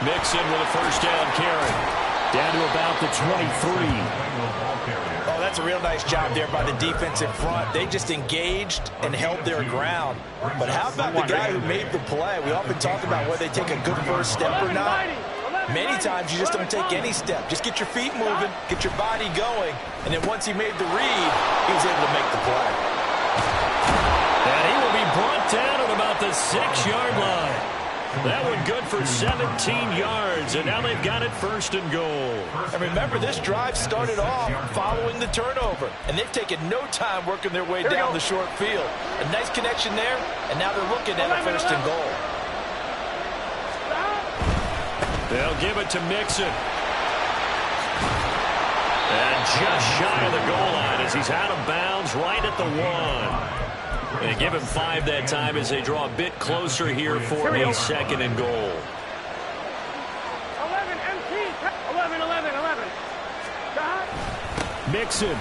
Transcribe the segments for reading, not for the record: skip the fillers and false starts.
Mixon with a first down carry. Down to about the 23. Oh, that's a real nice job there by the defensive front. They just engaged and held their ground. But how about the guy who made the play? We often talk about whether they take a good first step or not. Many times you just don't take any step. Just get your feet moving, get your body going, and then once he made the read, he was able to make the play. And he will be brought down at about the 6-yard line. That one good for 17 yards, and now they've got it first and goal. And remember, this drive started off following the turnover, and they've taken no time working their way down the short field. A nice connection there, and now they're looking at a first and goal. They'll give it to Mixon. And just shy of the goal line as he's out of bounds right at the 1. They give him 5 that time as they draw a bit closer here for a second and goal. 11, MT, 11. Mixon,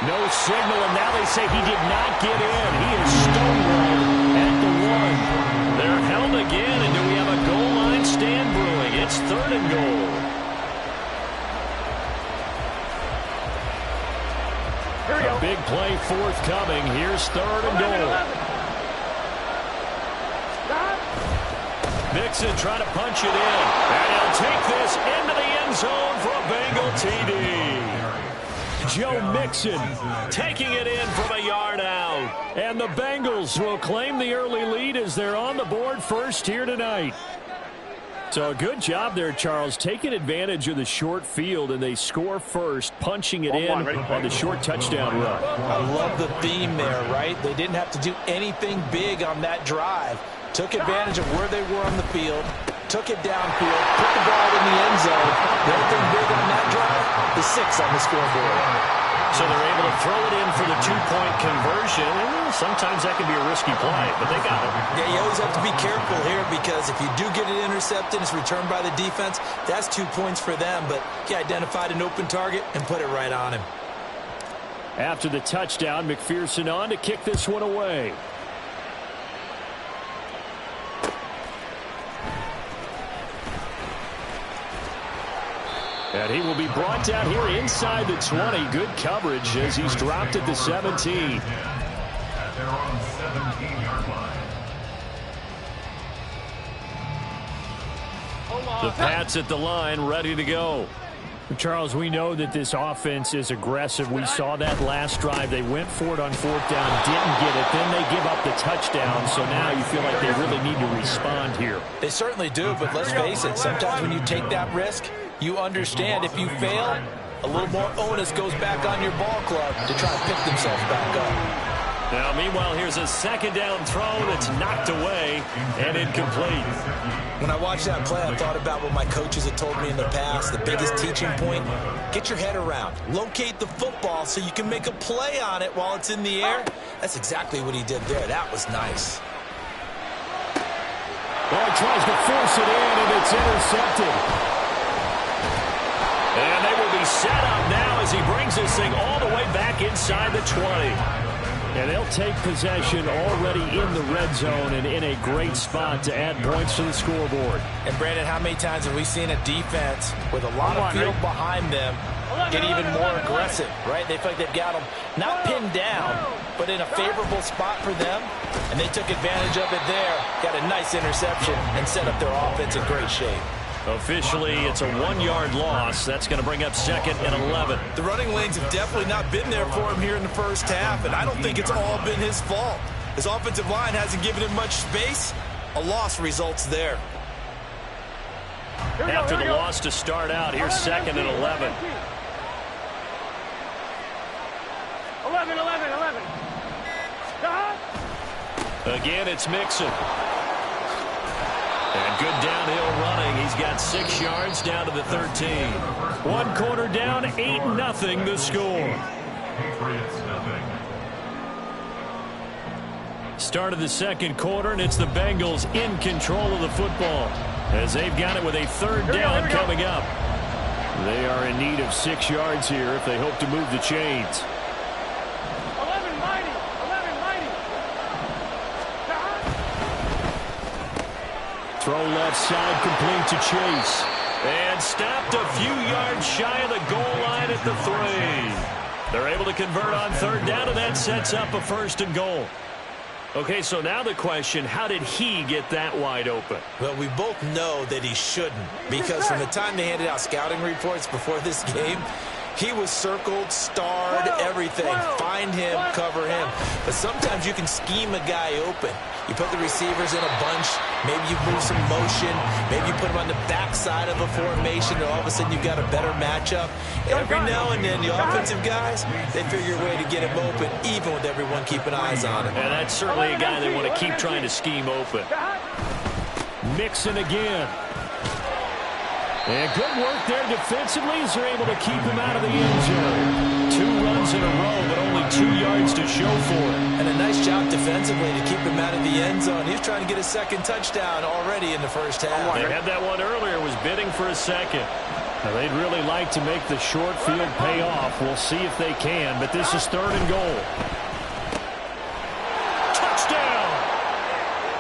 no signal, and now they say he did not get in. He is stonewalled at the 1. They're held again, and do we have a goal line stand brewing? It's 3rd and goal. A big play forthcoming. Here's 3rd and goal. Mixon trying to punch it in. And he'll take this into the end zone for a Bengal TD. Joe Mixon taking it in from a yard out. And the Bengals will claim the early lead as they're on the board first here tonight. So a good job there, Charles, taking advantage of the short field, and they score first, punching it in on the short touchdown run. I love the theme there, right? They didn't have to do anything big on that drive. Took advantage of where they were on the field, took it downfield, put the ball in the end zone. The only thing big on that drive, the 6 on the scoreboard. So they're able to throw it in for the 2-point conversion. Sometimes that can be a risky play, but they got it. Yeah, you always have to be careful here because if you do get it intercepted, it's returned by the defense. That's 2 points for them, but he identified an open target and put it right on him. After the touchdown, McPherson on to kick this one away. And he will be brought down here inside the 20. Good coverage as he's dropped at the 17. They're on the 17-yard line. The Pats at the line, ready to go. Charles, we know that this offense is aggressive. We saw that last drive. They went for it on 4th down, didn't get it. Then they give up the touchdown. So now you feel like they really need to respond here. They certainly do, but let's face it. Sometimes when you take that risk, you understand if you fail, a little more onus goes back on your ball club to try to pick themselves back up. Now, meanwhile, here's a 2nd down throw that's knocked away and incomplete. When I watched that play, I thought about what my coaches had told me in the past. The biggest teaching point, get your head around. Locate the football so you can make a play on it while it's in the air. That's exactly what he did there. That was nice. Well, he tries to force it in, and it's intercepted. And they will be set up now as he brings this thing all the way back inside the 20. And they'll take possession already in the red zone and in a great spot to add points to the scoreboard. And, Brandon, how many times have we seen a defense with a lot of field behind them get even more aggressive, right? They feel like they've got them not pinned down, but in a favorable spot for them, and they took advantage of it there, got a nice interception, and set up their offense in great shape. Officially, it's a 1-yard loss. That's going to bring up 2nd and 11. The running lanes have definitely not been there for him here in the first half, and I don't think it's all been his fault. His offensive line hasn't given him much space. A loss results there. After the loss to start out, here's 2nd and 11. 11. Again, it's Mixon. And good downhill running. He's got 6 yards down to the 13. 1 quarter down, 8-0 the score. Start of the 2nd quarter, and it's the Bengals in control of the football as they've got it with a 3rd down coming up. They are in need of 6 yards here if they hope to move the chains. 11 mighty. Throw left side, complete to Chase. And stopped a few yards shy of the goal line at the 3. They're able to convert on third down, and that sets up a 1st and goal. Okay, so now the question, how did he get that wide open? Well, we both know that he shouldn't, because from the time they handed out scouting reports before this game, he was circled, starred, everything. Find him, cover him. But sometimes you can scheme a guy open. You put the receivers in a bunch. Maybe you move some motion. Maybe you put them on the backside of a formation, and all of a sudden you've got a better matchup. Every now and then, the offensive guys, they figure a way to get him open, even with everyone keeping eyes on him. And that's certainly a guy they want to keep trying to scheme open. Mixon again. And good work there defensively as they're able to keep him out of the end zone. 2 runs in a row, but only 2 yards to show for it. And a nice job defensively to keep him out of the end zone. He's trying to get a 2nd touchdown already in the first half. They had that one earlier, was bidding for a 2nd. Now, they'd really like to make the short field pay off. We'll see if they can, but this is 3rd and goal.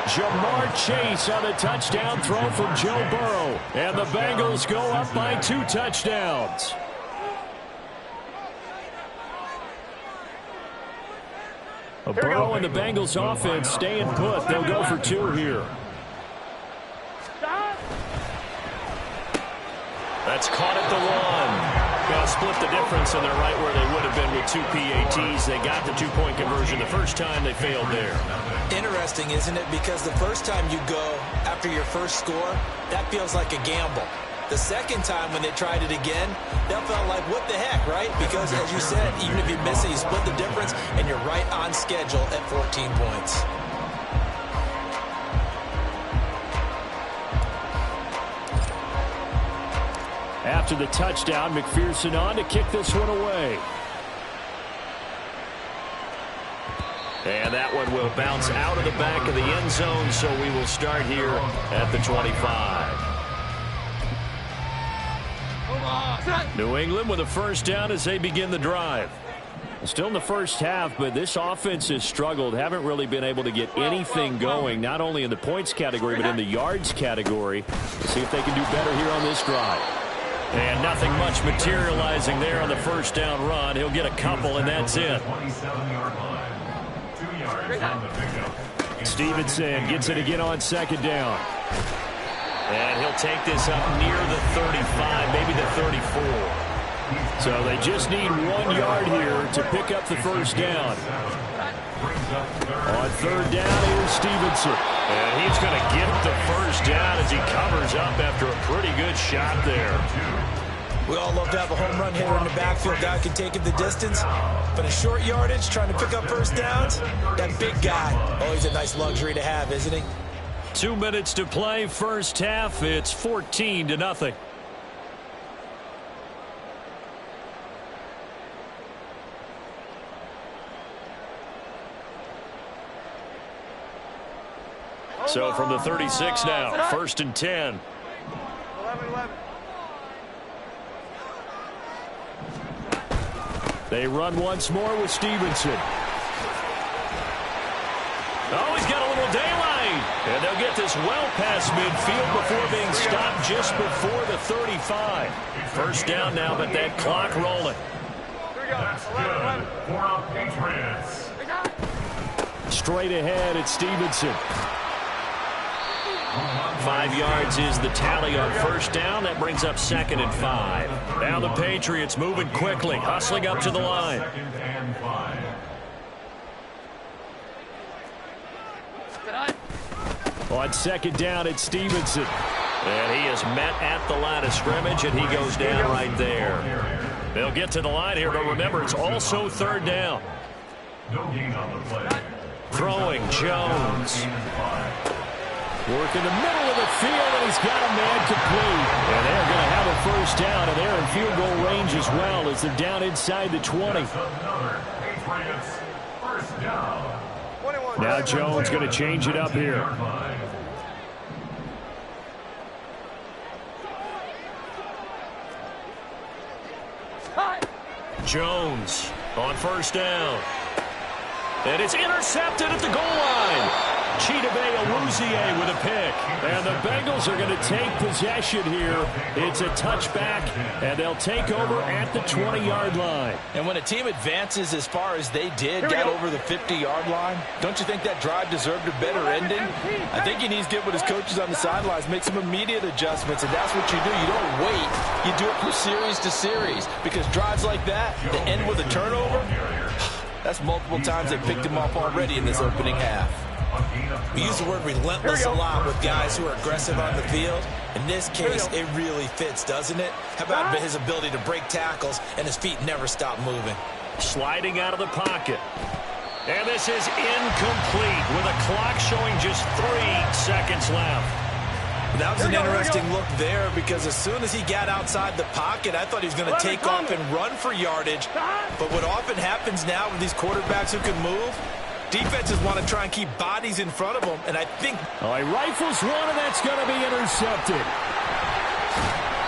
Jamar Chase on the touchdown throw from Joe Burrow. And the Bengals go up by 2 touchdowns. Burrow and the Bengals offense staying put. They'll go for 2 here. That's caught at the 1. Got to split the difference, and they're right where they would have been with 2 PATs. They got the 2-point conversion the first time. They failed there. Interesting, isn't it? Because the first time you go after your first score, that feels like a gamble. The second time when they tried it again, that felt like, what the heck, right? Because, as you said, even if you miss it, you split the difference, and you're right on schedule at 14 points. After the touchdown, McPherson on to kick this one away. And that one will bounce out of the back of the end zone, so we will start here at the 25. New England with a 1st down as they begin the drive. Still in the first half, but this offense has struggled. Haven't really been able to get anything going, not only in the points category, but in the yards category. We'll see if they can do better here on this drive. And nothing much materializing there on the 1st down run. He'll get a couple, and that's it. Stevenson gets it again on 2nd down. And he'll take this up near the 35, maybe the 34. So they just need 1 yard here to pick up the 1st down. On 3rd down, here's Stevenson. And he's going to get the 1st down as he covers up after a pretty good shot there. We all love to have a home run hitter in the backfield. Guy can take it the distance. But in short yardage, trying to pick up 1st downs, that big guy, always a nice luxury to have, isn't he? 2 minutes to play, first half. It's 14-0. So from the 36 now, 1st and 10. 11-11. They run once more with Stevenson. Oh, he's got a little daylight. And they'll get this well past midfield before being stopped just before the 35. 1st down now, but that clock rolling. That's good for our Patriots. Straight ahead at Stevenson. 5 yards is the tally on 1st down. That brings up 2nd and 5. Now the Patriots moving quickly, hustling up to the line. 2nd and 5. On 2nd down at Stevenson. And he is met at the line of scrimmage, and he goes down right there. They'll get to the line here, but remember, it's also 3rd down. No gain on the play. Throwing Jones. Work in the middle of the field, and he's got a man complete. And they're going to have a 1st down, and they're in field goal range as well as they're down inside the 20. Another Patriots 1st down. Now Jones going to change it up here. Jones on 1st down. And it's intercepted at the goal line. Chidobe Awuzie with a pick. And the Bengals are going to take possession here. It's a touchback, and they'll take over at the 20-yard line. And when a team advances as far as they did, got over the 50-yard line, don't you think that drive deserved a better ending? I think he needs to get with his coaches on the sidelines, make some immediate adjustments, and that's what you do. You don't wait. You do it from series to series, because drives like that end with a turnover, that's multiple times they picked him up already in this opening half. We use the word relentless a lot with guys who are aggressive on the field. In this case, it really fits, doesn't it? How about his ability to break tackles and his feet never stop moving? Sliding out of the pocket. And this is incomplete with a clock showing just 3 seconds left. That was an interesting look there, because as soon as he got outside the pocket, I thought he was going to take off and run for yardage. But what often happens now with these quarterbacks who can move, defenses want to try and keep bodies in front of them, and I think... Oh, he rifles one, and that's going to be intercepted.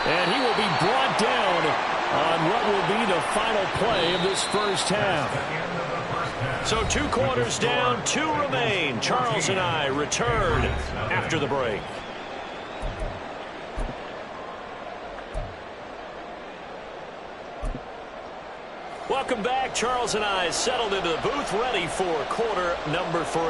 And he will be brought down on what will be the final play of this first half. So 2 quarters down, 2 remain. Charles and I return after the break. Welcome back. Charles and I settled into the booth, ready for quarter number 3.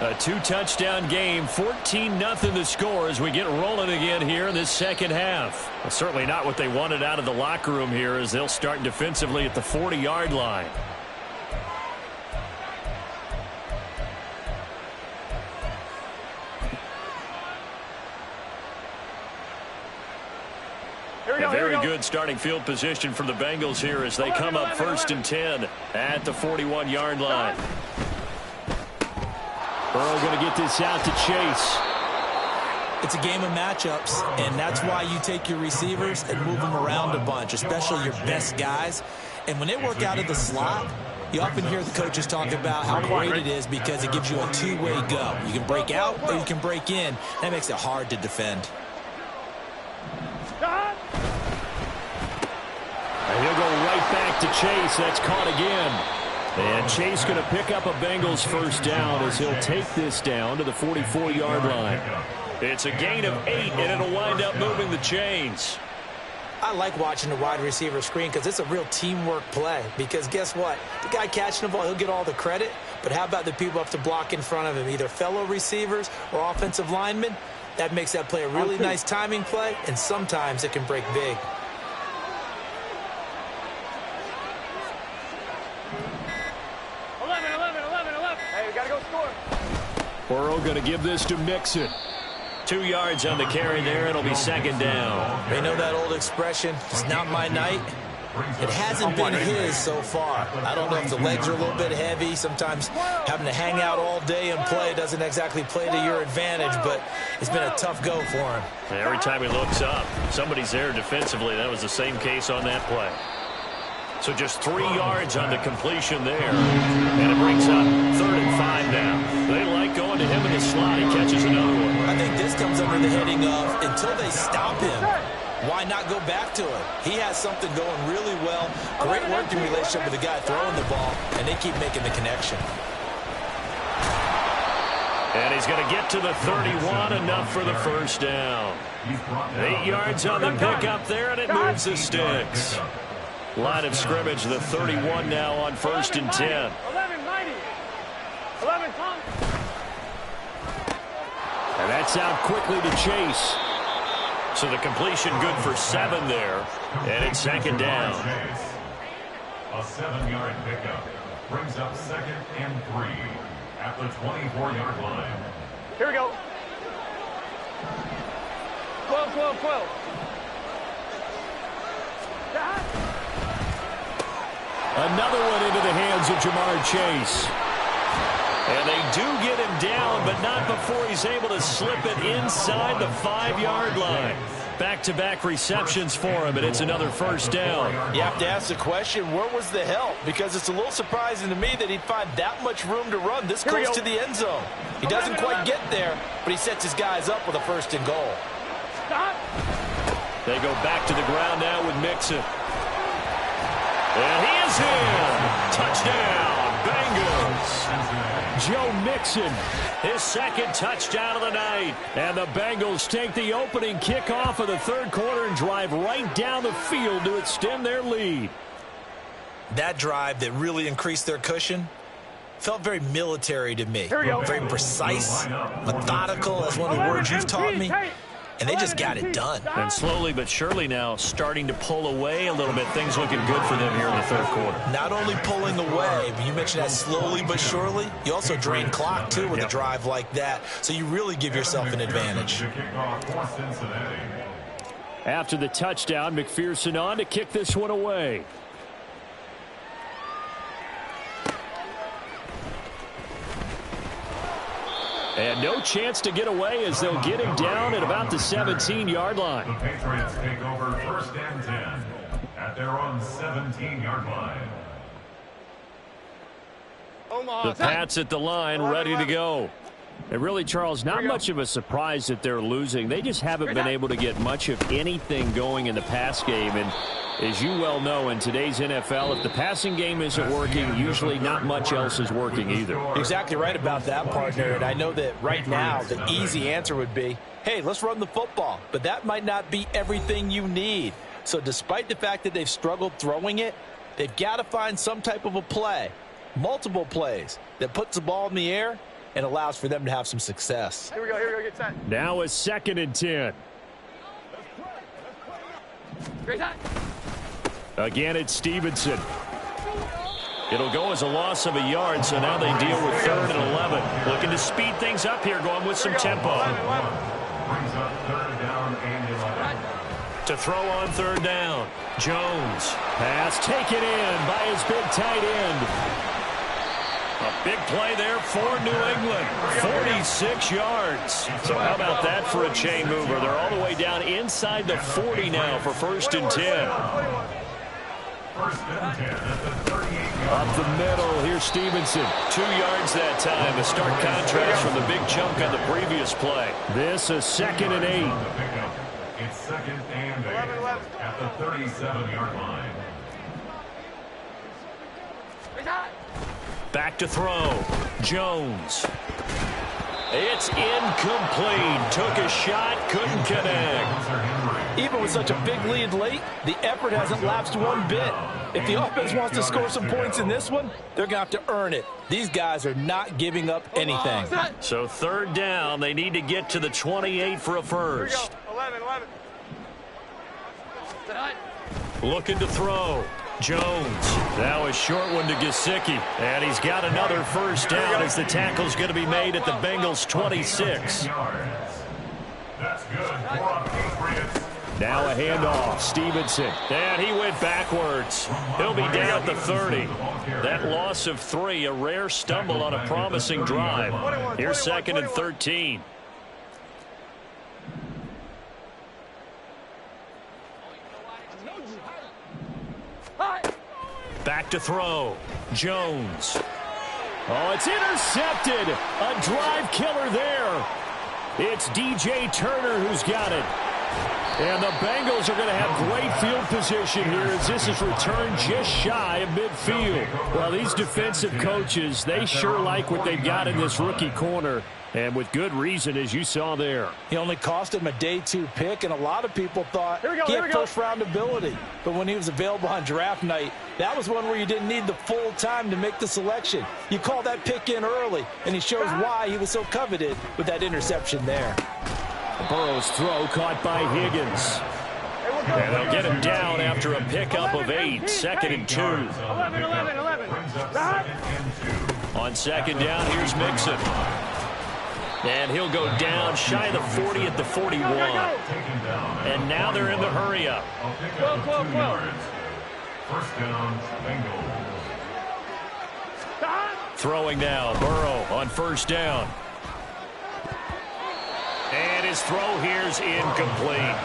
A 2-touchdown game, 14-0 the score as we get rolling again here in this second half. Well, certainly not what they wanted out of the locker room here, as they'll start defensively at the 40-yard line. A very good starting field position for the Bengals here as they come up 1st and 10 at the 41-yard line. Burrow going to get this out to Chase. It's a game of matchups, and that's why you take your receivers and move them around a bunch, especially your best guys. And when they work out of the slot, you often hear the coaches talk about how great it is because it gives you a two-way go. You can break out or you can break in. That makes it hard to defend. And he'll go right back to Chase. That's caught again. And Chase going to pick up a Bengals first down as he'll take this down to the 44-yard line. It's a gain of 8, and it'll wind up moving the chains. I like watching the wide receiver screen because it's a real teamwork play. Because guess what? The guy catching the ball, he'll get all the credit. But how about the people up to block in front of him, either fellow receivers or offensive linemen? That makes that play a really nice timing play, and sometimes it can break big. Burrow going to give this to Mixon. 2 yards on the carry there. It'll be second down. They know that old expression, it's not my night. It hasn't been his so far. I don't know if the legs are a little bit heavy. Sometimes having to hang out all day and play doesn't exactly play to your advantage, but it's been a tough go for him. And every time he looks up, somebody's there defensively. That was the same case on that play. So just 3 yards on the completion there. And it brings up 3rd and 5 now. They like going to him in the slot. He catches another one. I think this comes under the heading of until they stop him, why not go back to him? He has something going really well. Great working relationship with the guy throwing the ball, and they keep making the connection. And he's going to get to the 31, enough for the first down. 8 yards on the pickup there, and it moves the sticks. Line of scrimmage, the 31 now on 1st and 10. 11-90. 11 Tom. And that's out quickly to Chase. So the completion good for 7 there. And it's second down. A 7-yard pickup brings up 2nd and 3 at the 24-yard line. Here we go. 12, 12, 12. Another one into the hands of Jamar Chase. And they do get him down, but not before he's able to slip it inside the 5-yard line. Back-to-back receptions for him, and it's another first down. You have to ask the question, where was the help? Because it's a little surprising to me that he'd find that much room to run this close to the end zone. He doesn't quite get there, but he sets his guys up with a 1st and goal. Stop. They go back to the ground now with Mixon. And he is in. Touchdown, Bengals. Bengals. Joe Mixon, his second touchdown of the night. And the Bengals take the opening kickoff of the third quarter and drive right down the field to extend their lead. That drive that really increased their cushion felt very military to me. Here we go. Very precise, methodical. That's one of the words you've taught me. And they just got it done. And slowly but surely now starting to pull away a little bit. Things looking good for them here in the third quarter. Not only pulling away, but you mentioned that slowly but surely. You also drain clock, too, with a drive like that. So you really give yourself an advantage. After the touchdown, McPherson on to kick this one away. And no chance to get away as they'll get him down at about the 17-yard line. The Patriots take over 1st and 10 at their own 17-yard line. The Pats at the line, ready to go. And really, Charles, not much of a surprise that they're losing. They just haven't been able to get much of anything going in the pass game. And as you well know, in today's NFL, if the passing game isn't working, usually not much else is working either. Exactly right about that, partner. And I know that right now the easy answer would be, hey, let's run the football. But that might not be everything you need. So despite the fact that they've struggled throwing it, they've got to find some type of a play, multiple plays, that puts the ball in the air and allows for them to have some success. Here we go, get set. Now a 2nd and 10. Great time. Again, it's Stevenson. It'll go as a loss of a yard, so now they deal with 3rd and 11. Looking to speed things up here, going with some tempo. Brings up 3rd down and 11. To throw on 3rd down. Jones. Pass taken in by his big tight end. A big play there for New England. 46 yards. So how about that for a chain mover? They're all the way down inside the 40 now for 1st and 10. 1st and 10 at the 38-yard Up the middle, here's Stevenson. 2 yards that time. A stark contrast from the big chunk on the previous play. This is 2nd and 8. on the pickup. It's 2nd and 8 at the 37-yard line. Back to throw. Jones. It's incomplete. Took a shot, couldn't connect. Even with such a big lead late, the effort hasn't lapsed one bit. If the offense wants to score some points in this one, they're going to have to earn it. These guys are not giving up anything. So 3rd down, they need to get to the 28 for a first. 11. Looking to throw. Jones. Now a short one to Gesicki. And he's got another 1st down as the tackle's going to be made at the Bengals' 26. That's good for the Patriots. Now a handoff. Stevenson. And he went backwards. He'll be down at the 30. That loss of 3, a rare stumble on a promising drive. Here's 2nd and 13. Back to throw. Jones. Oh, it's intercepted. A drive killer there. It's DJ Turner who's got it. And the Bengals are going to have great field position here as this is returned just shy of midfield. Well, these defensive coaches, they sure like what they've got in this rookie corner. And with good reason, as you saw there. He only cost him a day 2 pick, and a lot of people thought he had first-round ability. But when he was available on draft night, that was one where you didn't need the full time to make the selection. You call that pick in early, and he shows why he was so coveted with that interception there. Burrow's throw caught by Higgins. And they'll get him down after a pickup of 8. 2nd and 2. 11. On 2nd down, here's Mixon. And he'll go down shy of the 40 at the 41. And now they're in the hurry-up. 12. 1st down, Bengals. Throwing now, Burrow on 1st down. And his throw here's incomplete.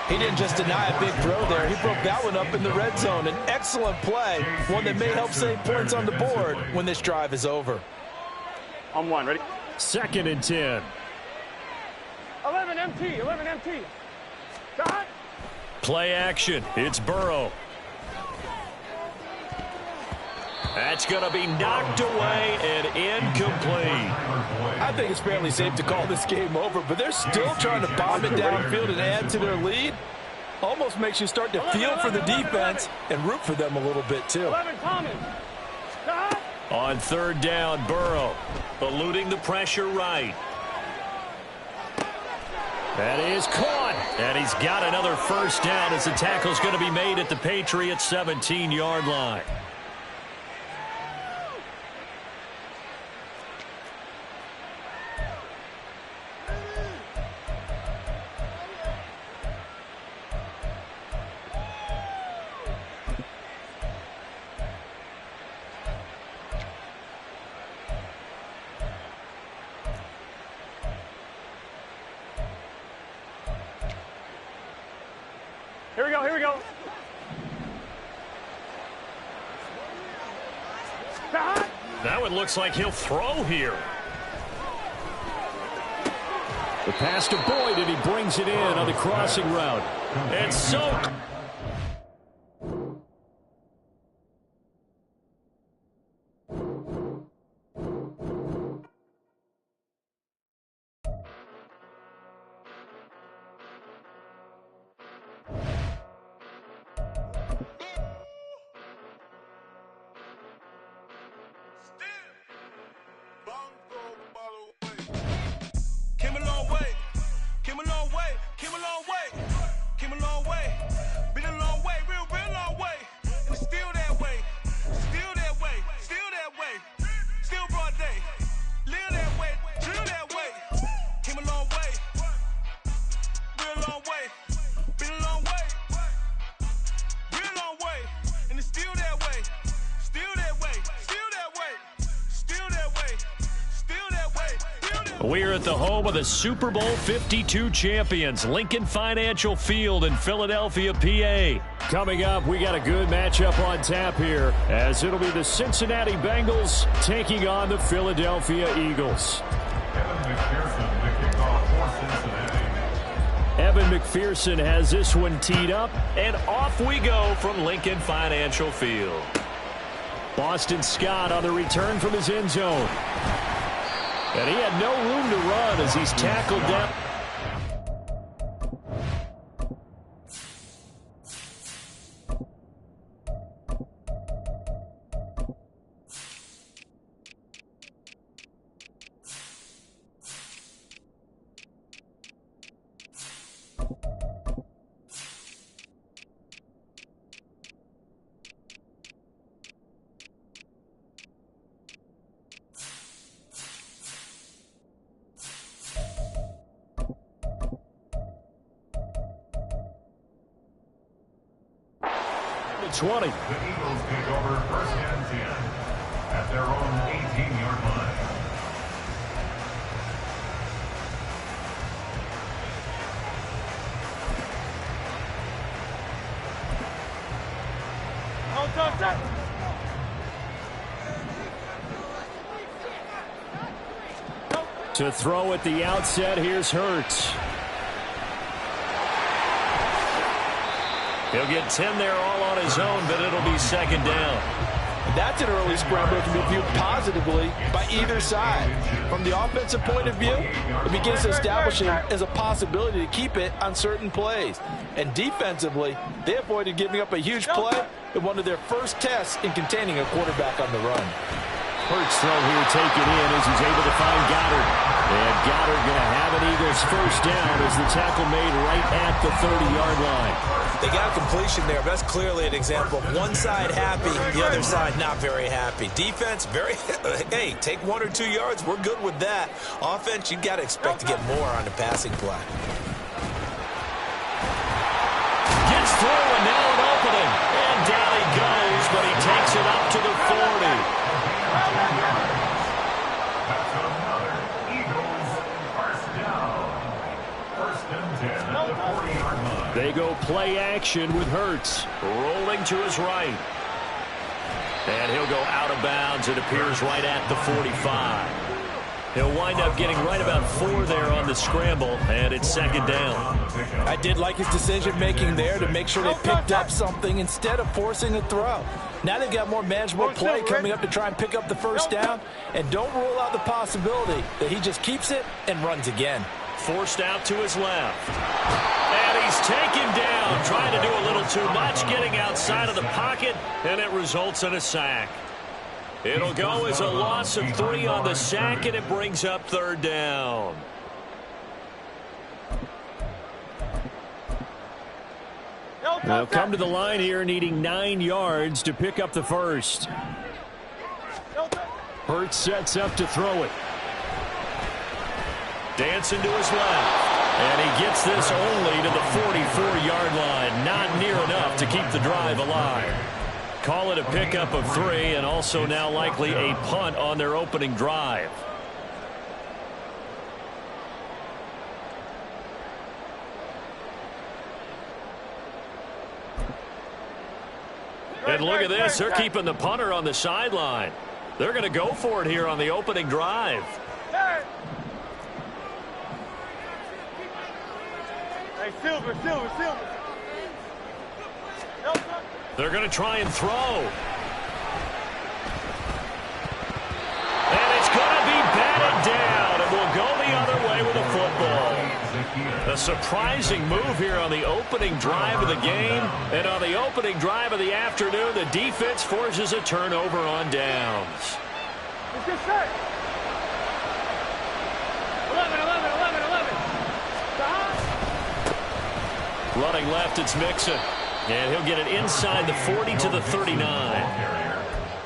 He didn't just deny a big throw there. He broke that one up in the red zone. An excellent play, one that may help save points on the board when this drive is over. On 1, ready? 2nd and 10. 11 MT. Shot. Play action. It's Burrow. That's going to be knocked away and incomplete. I think it's fairly safe to call this game over, but they're still trying to bomb it downfield and add to their lead. Almost makes you start to feel for the defense and root for them a little bit, too. 11 Thomas. Stop. On third down, Burrow eluding the pressure right. That is caught. And he's got another first down as the tackle's going to be made at the Patriots' 17-yard line. Here we go, here we go. Stop. Now it looks like he'll throw here. The pass to Boyd, and he brings it in on the crossing route. And so... We're at the home of the Super Bowl 52 champions, Lincoln Financial Field in Philadelphia, PA. Coming up, we got a good matchup on tap here, as it'll be the Cincinnati Bengals taking on the Philadelphia Eagles. Evan McPherson has this one teed up, and off we go from Lincoln Financial Field. Boston Scott on the return from his end zone. And he had no room to run as he's tackled down. The 20. The Eagles take over first and 10 at their own 18-yard line. To throw at the outset, here's Hurts. He'll get 10 there all on his own, but it'll be second down. That's an early scramble that can be viewed positively by either side. From the offensive point of view, it begins to establish it as a possibility to keep it on certain plays. And defensively, they avoided giving up a huge play in one of their first tests in containing a quarterback on the run. Hurts throw here taken in as he's able to find Goddard. And Goddard going to have an Eagles first down as the tackle made right at the 30-yard line. They got completion there, but that's clearly an example of one side happy, the other side not very happy. Defense, very, hey, take 1 or 2 yards, we're good with that. Offense, you got to expect to get more on the passing play. Gets through and now an opening. And down he goes, but he takes it up to the 40. That's another Eagles first down. First and 10 at the 40-yard line. They go play action with Hurts. Rolling to his right. And he'll go out of bounds. It appears right at the 45. He'll wind up getting right about 4 there on the scramble, and it's 2nd down. I did like his decision-making there to make sure they picked up something instead of forcing a throw. Now they've got more manageable play coming up to try and pick up the first down, and don't rule out the possibility that he just keeps it and runs again. Forced out to his left. And he's taken down, trying to do a little too much, getting outside of the pocket, and it results in a sack. It'll go as a loss of 3 on the sack, and it brings up 3rd down. They'll come to the line here needing 9 yards to pick up the first. Hurts sets up to throw it. Dancing to his left. And he gets this only to the 44-yard line. Not near enough to keep the drive alive. Call it a pickup of 3, and also now likely a punt on their opening drive. And look at this. They're keeping the punter on the sideline. They're going to go for it here on the opening drive. Hey, Silver. They're going to try and throw. And it's going to be batted down, and we'll go the other way with the football. A surprising move here on the opening drive of the game. And on the opening drive of the afternoon, the defense forces a turnover on downs. It's just set. 11. Running left, it's Mixon. And he'll get it inside the 40 to the 39.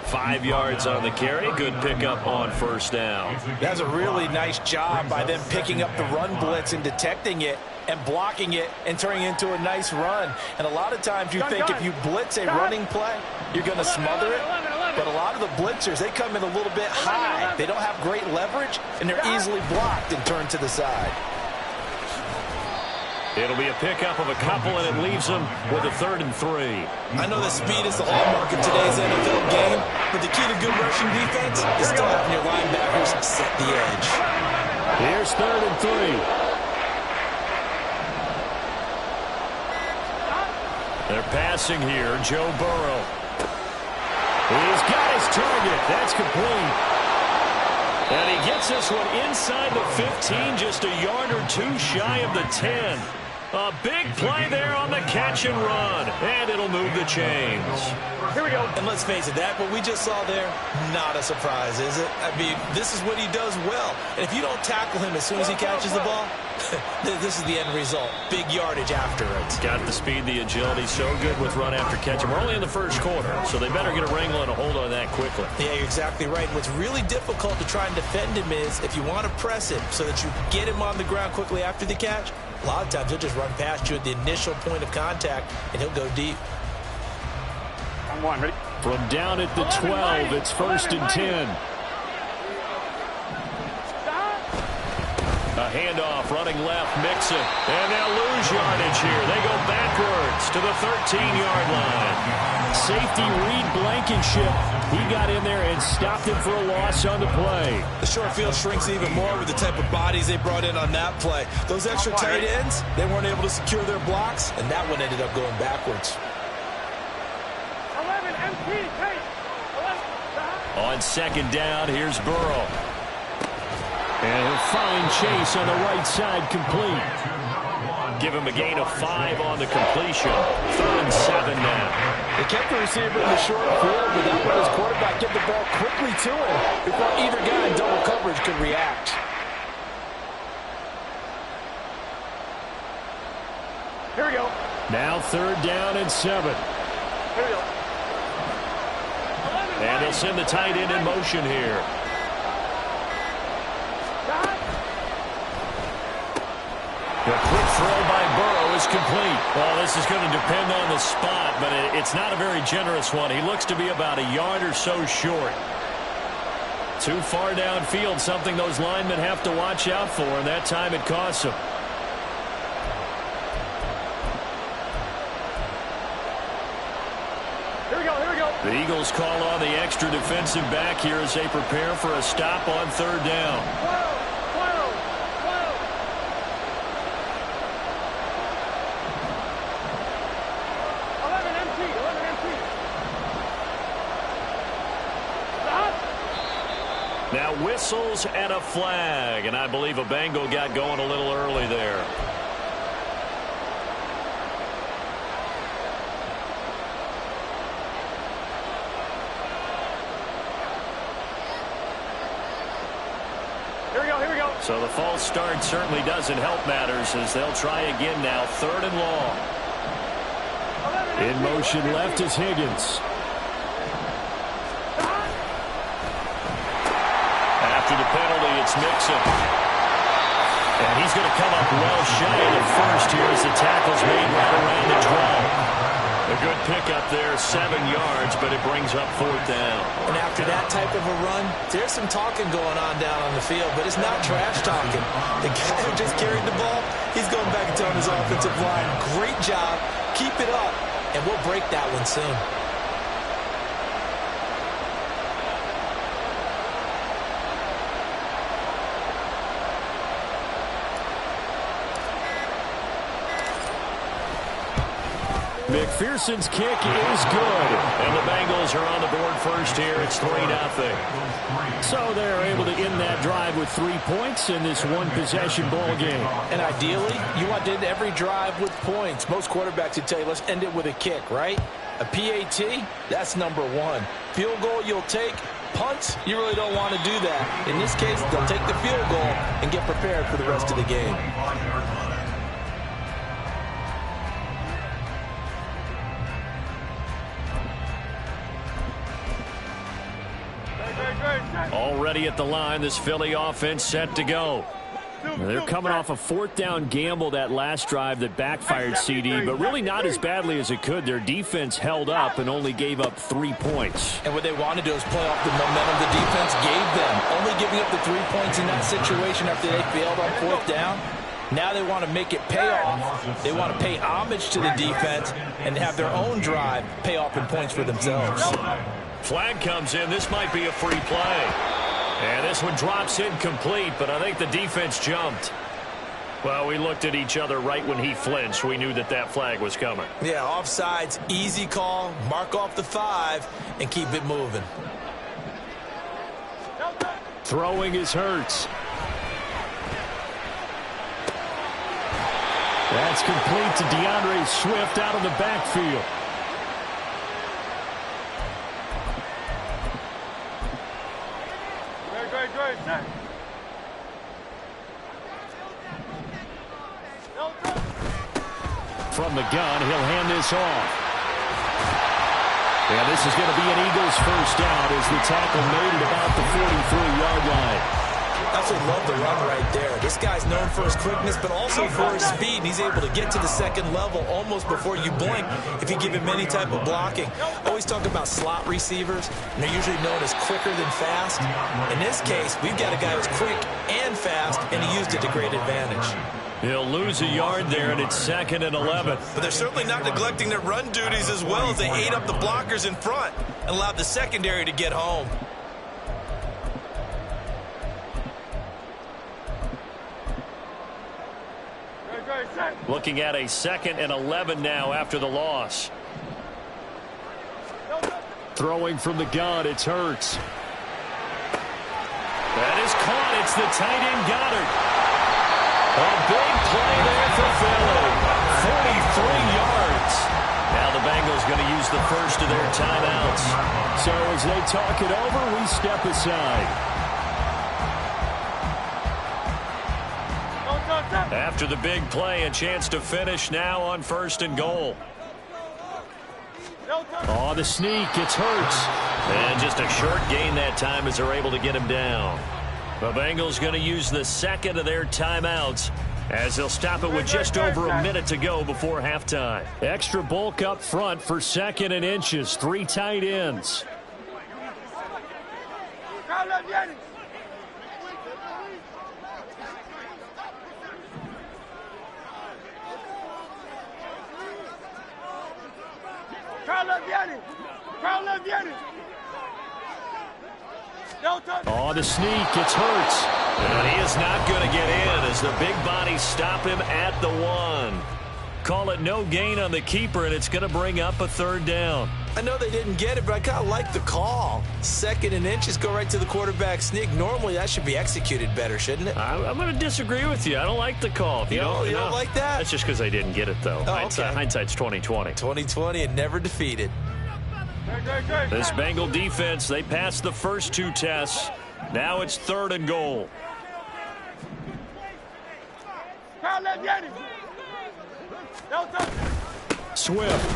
5 yards on the carry. Good pickup on 1st down. That's a really nice job by them picking up the run blitz and detecting it and blocking it and turning it into a nice run. And a lot of times you think if you blitz a running play, you're going to smother it. But a lot of the blitzers, they come in a little bit high. They don't have great leverage, and they're easily blocked and turned to the side. It'll be a pickup of a couple, and it leaves them with a 3rd and 3. I know that speed is the hallmark of today's NFL game, but the key to good rushing defense is still having your linebackers set the edge. Here's 3rd and 3. They're passing here. Joe Burrow. He's got his target. That's complete. And he gets this one inside the 15, just a yard or 2 shy of the 10. A big play there on the catch and run, and it'll move the chains. Here we go. And let's face it, that what we just saw there, not a surprise, is it? I mean, this is what he does well. And if you don't tackle him as soon as he catches the ball, this is the end result. Big yardage afterwards. Got the speed, the agility, so good with run after catch. And we're only in the 1st quarter, so they better get a wrangle and a hold on that quickly. Yeah, you're exactly right. What's really difficult to try and defend him is if you want to press him so that you get him on the ground quickly after the catch, a lot of times he'll just run past you at the initial point of contact, and he'll go deep. I'm one. Ready? From down at the 12, it's 1st and 10. A handoff, running left, Mixon. And they'll lose yardage here. They go backwards to the 13-yard line. Safety Reed Blankenship. He got in there and stopped him for a loss on the play. The short field shrinks even more with the type of bodies they brought in on that play. Those extra tight ends, they weren't able to secure their blocks, and that one ended up going backwards. 11, MT, hey. 11. On 2nd down, here's Burrow. And he'll find Chase on the right side, complete. Give him a gain of 5 on the completion. 3rd and 7 now. They kept the receiver in the short field, but that let his quarterback get the ball quickly to him before either guy in double coverage could react. Here we go. Now 3rd down and 7. Here we go. And they'll send the tight end in motion here. The quick throw by Burrow is complete. Well, this is going to depend on the spot, but it's not a very generous one. He looks to be about a yard or so short. Too far downfield, something those linemen have to watch out for, and that time it costs them. Here we go. The Eagles call on the extra defensive back here as they prepare for a stop on third down. 11 empty. Now whistles and a flag, and I believe a Bengal got going a little early there. Here we go. So the false start certainly doesn't help matters as they'll try again now, third and long. In motion left is Higgins. After the penalty, it's Mixon. And he's going to come up well shy of the first here as the tackle's made right around the 12. A good pickup there, 7 yards, but it brings up fourth down. And after that type of a run, there's some talking going on down on the field, but it's not trash talking. The guy who just carried the ball, he's going back and telling his offensive line, great job, keep it up, and we'll break that one soon. McPherson's kick is good. And the Bengals are on the board first here. It's 3-0. So they're able to end that drive with 3 points in this one-possession ball game. And ideally, you want to end every drive with points. Most quarterbacks would tell you, let's end it with a kick, right? A PAT, that's number one. Field goal you'll take. Punts, you really don't want to do that. In this case, they'll take the field goal and get prepared for the rest of the game. Already at the line, this Philly offense set to go. They're coming off a fourth down gamble that last drive that backfired CD, but really not as badly as it could. Their defense held up and only gave up 3 points. And what they want to do is play off the momentum the defense gave them. Only giving up the 3 points in that situation after they failed on fourth down. Now they want to make it pay off. They want to pay homage to the defense and have their own drive pay off in points for themselves. Flag comes in. This might be a free play. And this one drops incomplete, but I think the defense jumped. Well, we looked at each other right when he flinched. We knew that that flag was coming. Yeah, offsides, easy call, mark off the 5, and keep it moving. Throwing is Hurts. That's complete to DeAndre Swift out of the backfield. From the gun, he'll hand this off. And this is going to be an Eagles first down as the tackle made at about the 43-yard line. That's what I love the run right there. This guy's known for his quickness, but also for his speed. And he's able to get to the second level almost before you blink if you give him any type of blocking. Always talk about slot receivers, and they're usually known as quicker than fast. In this case, we've got a guy who's quick and fast, and he used it to great advantage. He'll lose a yard there, and it's 2nd and 11. But they're certainly not neglecting their run duties as well as they ate up the blockers in front and allowed the secondary to get home. Looking at a 2nd and 11 now after the loss. Throwing from the gun, it's Hurts. That is caught. It's the tight end Goddard. A big play there for Philly. 43 yards. Now the Bengals going to use the first of their timeouts. So as they talk it over, we step aside. After the big play, a chance to finish now on 1st and goal. Oh, the sneak. It's Hurts. And just a short gain that time as they're able to get him down. The Bengals going to use the second of their timeouts as they'll stop it with just over a minute to go before halftime. Extra bulk up front for 2nd and inches. 3 tight ends. Oh, the sneak. It's Hurts. And he is not going to get in as the big bodies stop him at the 1. Call it no gain on the keeper, and it's going to bring up a 3rd down. I know they didn't get it, but I kind of like the call. 2nd and inches, go right to the quarterback sneak. Normally, that should be executed better, shouldn't it? I'm going to disagree with you. I don't like the call. If you don't like that? That's just because they didn't get it, though. Oh, okay. Hindsight's 20/20. 20/20 and never defeated. This Bengal defense, they passed the first 2 tests. Now it's 3rd and goal. Swift.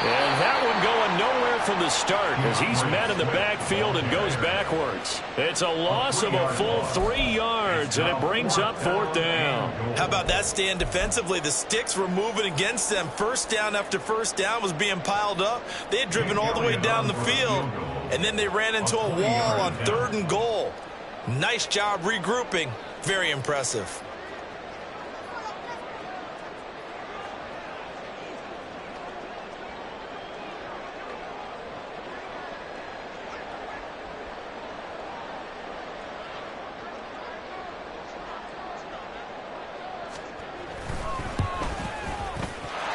And that one going nowhere from the start as he's met in the backfield and goes backwards. It's a loss of a full 3 yards, and it brings up 4th down. How about that stand defensively? The sticks were moving against them. First down after first down was being piled up. They had driven all the way down the field, and then they ran into a wall on 3rd and goal. Nice job regrouping. Very impressive.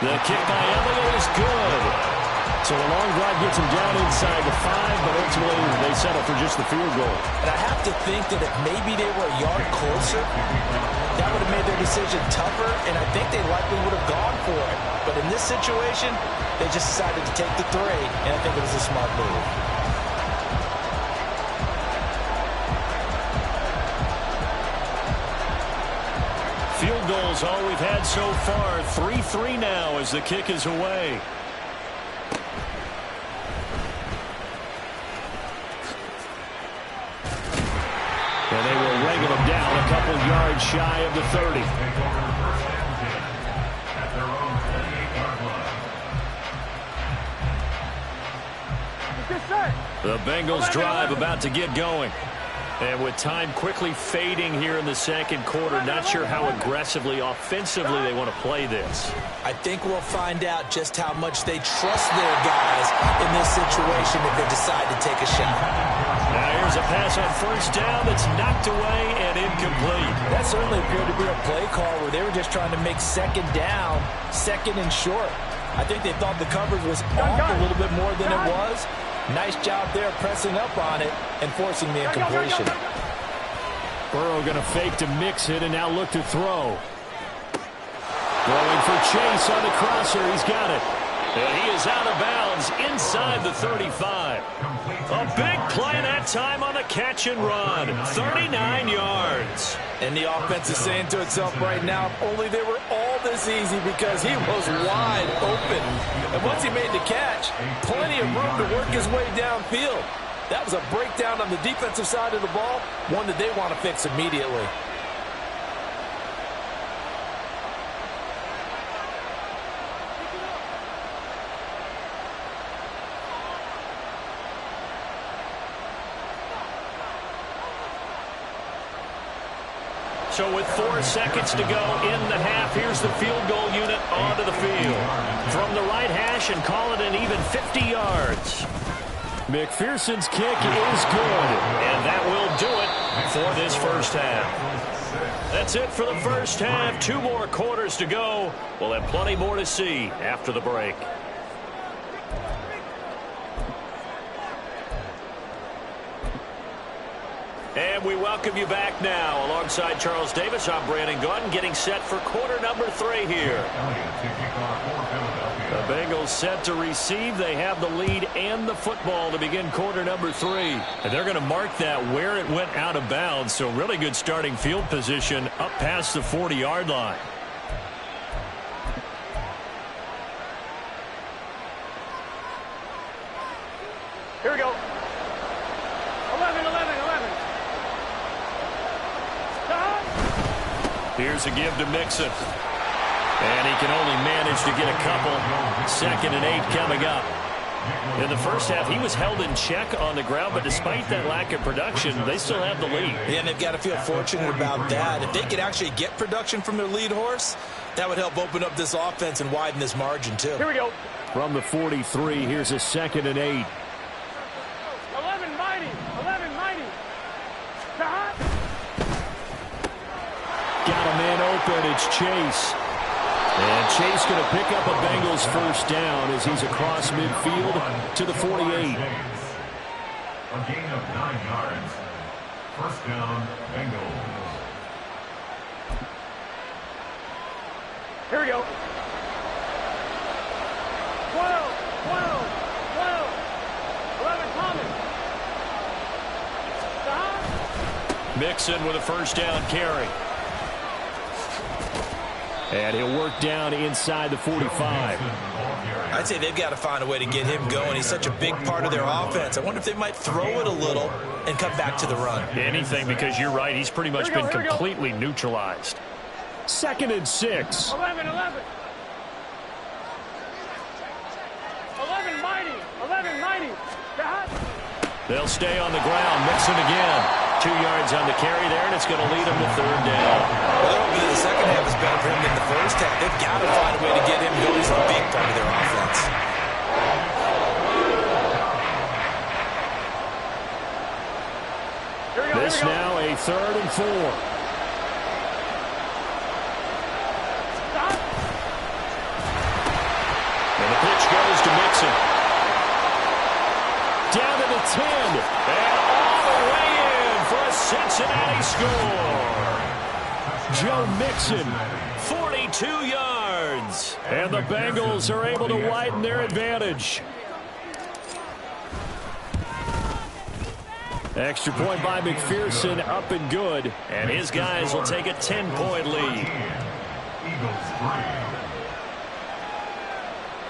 The kick by Elliott is good. So the long drive gets him down inside the 5, but ultimately they settle for just the field goal. And I have to think that if maybe they were a yard closer, that would have made their decision tougher, and I think they likely would have gone for it. But in this situation, they just decided to take the 3, and I think it was a smart move. Field goals all we've had so far. 3-3 now as the kick is away. And they will wrangle him down a couple yards shy of the 30. The Bengals drive about to get going. And with time quickly fading here in the 2nd quarter, not sure how aggressively, offensively they want to play this. I think we'll find out just how much they trust their guys in this situation if they decide to take a shot. Now here's a pass on 1st down that's knocked away and incomplete. That certainly appeared to be a play call where they were just trying to make 2nd down, 2nd and short. I think they thought the coverage was off a little bit more than it was. Nice job there pressing up on it and forcing the incompletion. Burrow going to fake to mix it and now look to throw. Going for Chase on the crosser. He's got it. And he is out of bounds inside the 35. A big play that time on the catch and run. 39 yards. And the offense is saying to itself right now, if only they were all this easy, because he was wide open. And once he made the catch, plenty of room to work his way downfield. That was a breakdown on the defensive side of the ball, one that they want to fix immediately. So with 4 seconds to go in the half, here's the field goal unit onto the field. From the right hash and call it an even 50 yards. McPherson's kick is good. And that will do it for this first half. That's it for the first half. 2 more quarters to go. We'll have plenty more to see after the break. And we welcome you back now. Alongside Charles Davis, I'm Brandon Gaudin, getting set for quarter number 3 here. The Bengals set to receive. They have the lead and the football to begin quarter number 3. And they're going to mark that where it went out of bounds. So really good starting field position up past the 40-yard line. Here we go. 11. Here's a give to Mixon. And he can only manage to get a couple. 2nd and 8 coming up. In the first half, he was held in check on the ground, but despite that lack of production, they still have the lead. Yeah, and they've got to feel fortunate about that. If they could actually get production from their lead horse, that would help open up this offense and widen this margin, too. Here we go. From the 43, here's a 2nd and 8. got a man open. It's Chase. And Chase going to pick up a Bengals first down as he's across midfield to the 48. A gain of 9 yards. First down, Bengals. Here we go. 12, 11 coming. Mixon with a first down carry. And he'll work down inside the 45. I'd say they've got to find a way to get him going. He's such a big part of their offense. I wonder if they might throw it a little and come back to the run. Anything, because you're right. He's pretty much been completely neutralized. 2nd and 6. 11. 11 mighty. They'll stay on the ground. Mixon again. 2 yards on the carry there, and it's going to lead them to 3rd down. Well, the second half is better for him than the first half. They've got to find a way to get him going. He's a big part of their offense. This now a 3rd and 4. And the pitch goes to Mixon. Down to the 10. And all the way in for a Cincinnati score. Joe Mixon, 42 yards. And the Bengals are able to widen their advantage. Extra point by McPherson, up and good. And his guys will take a 10-point lead. Eagles 3.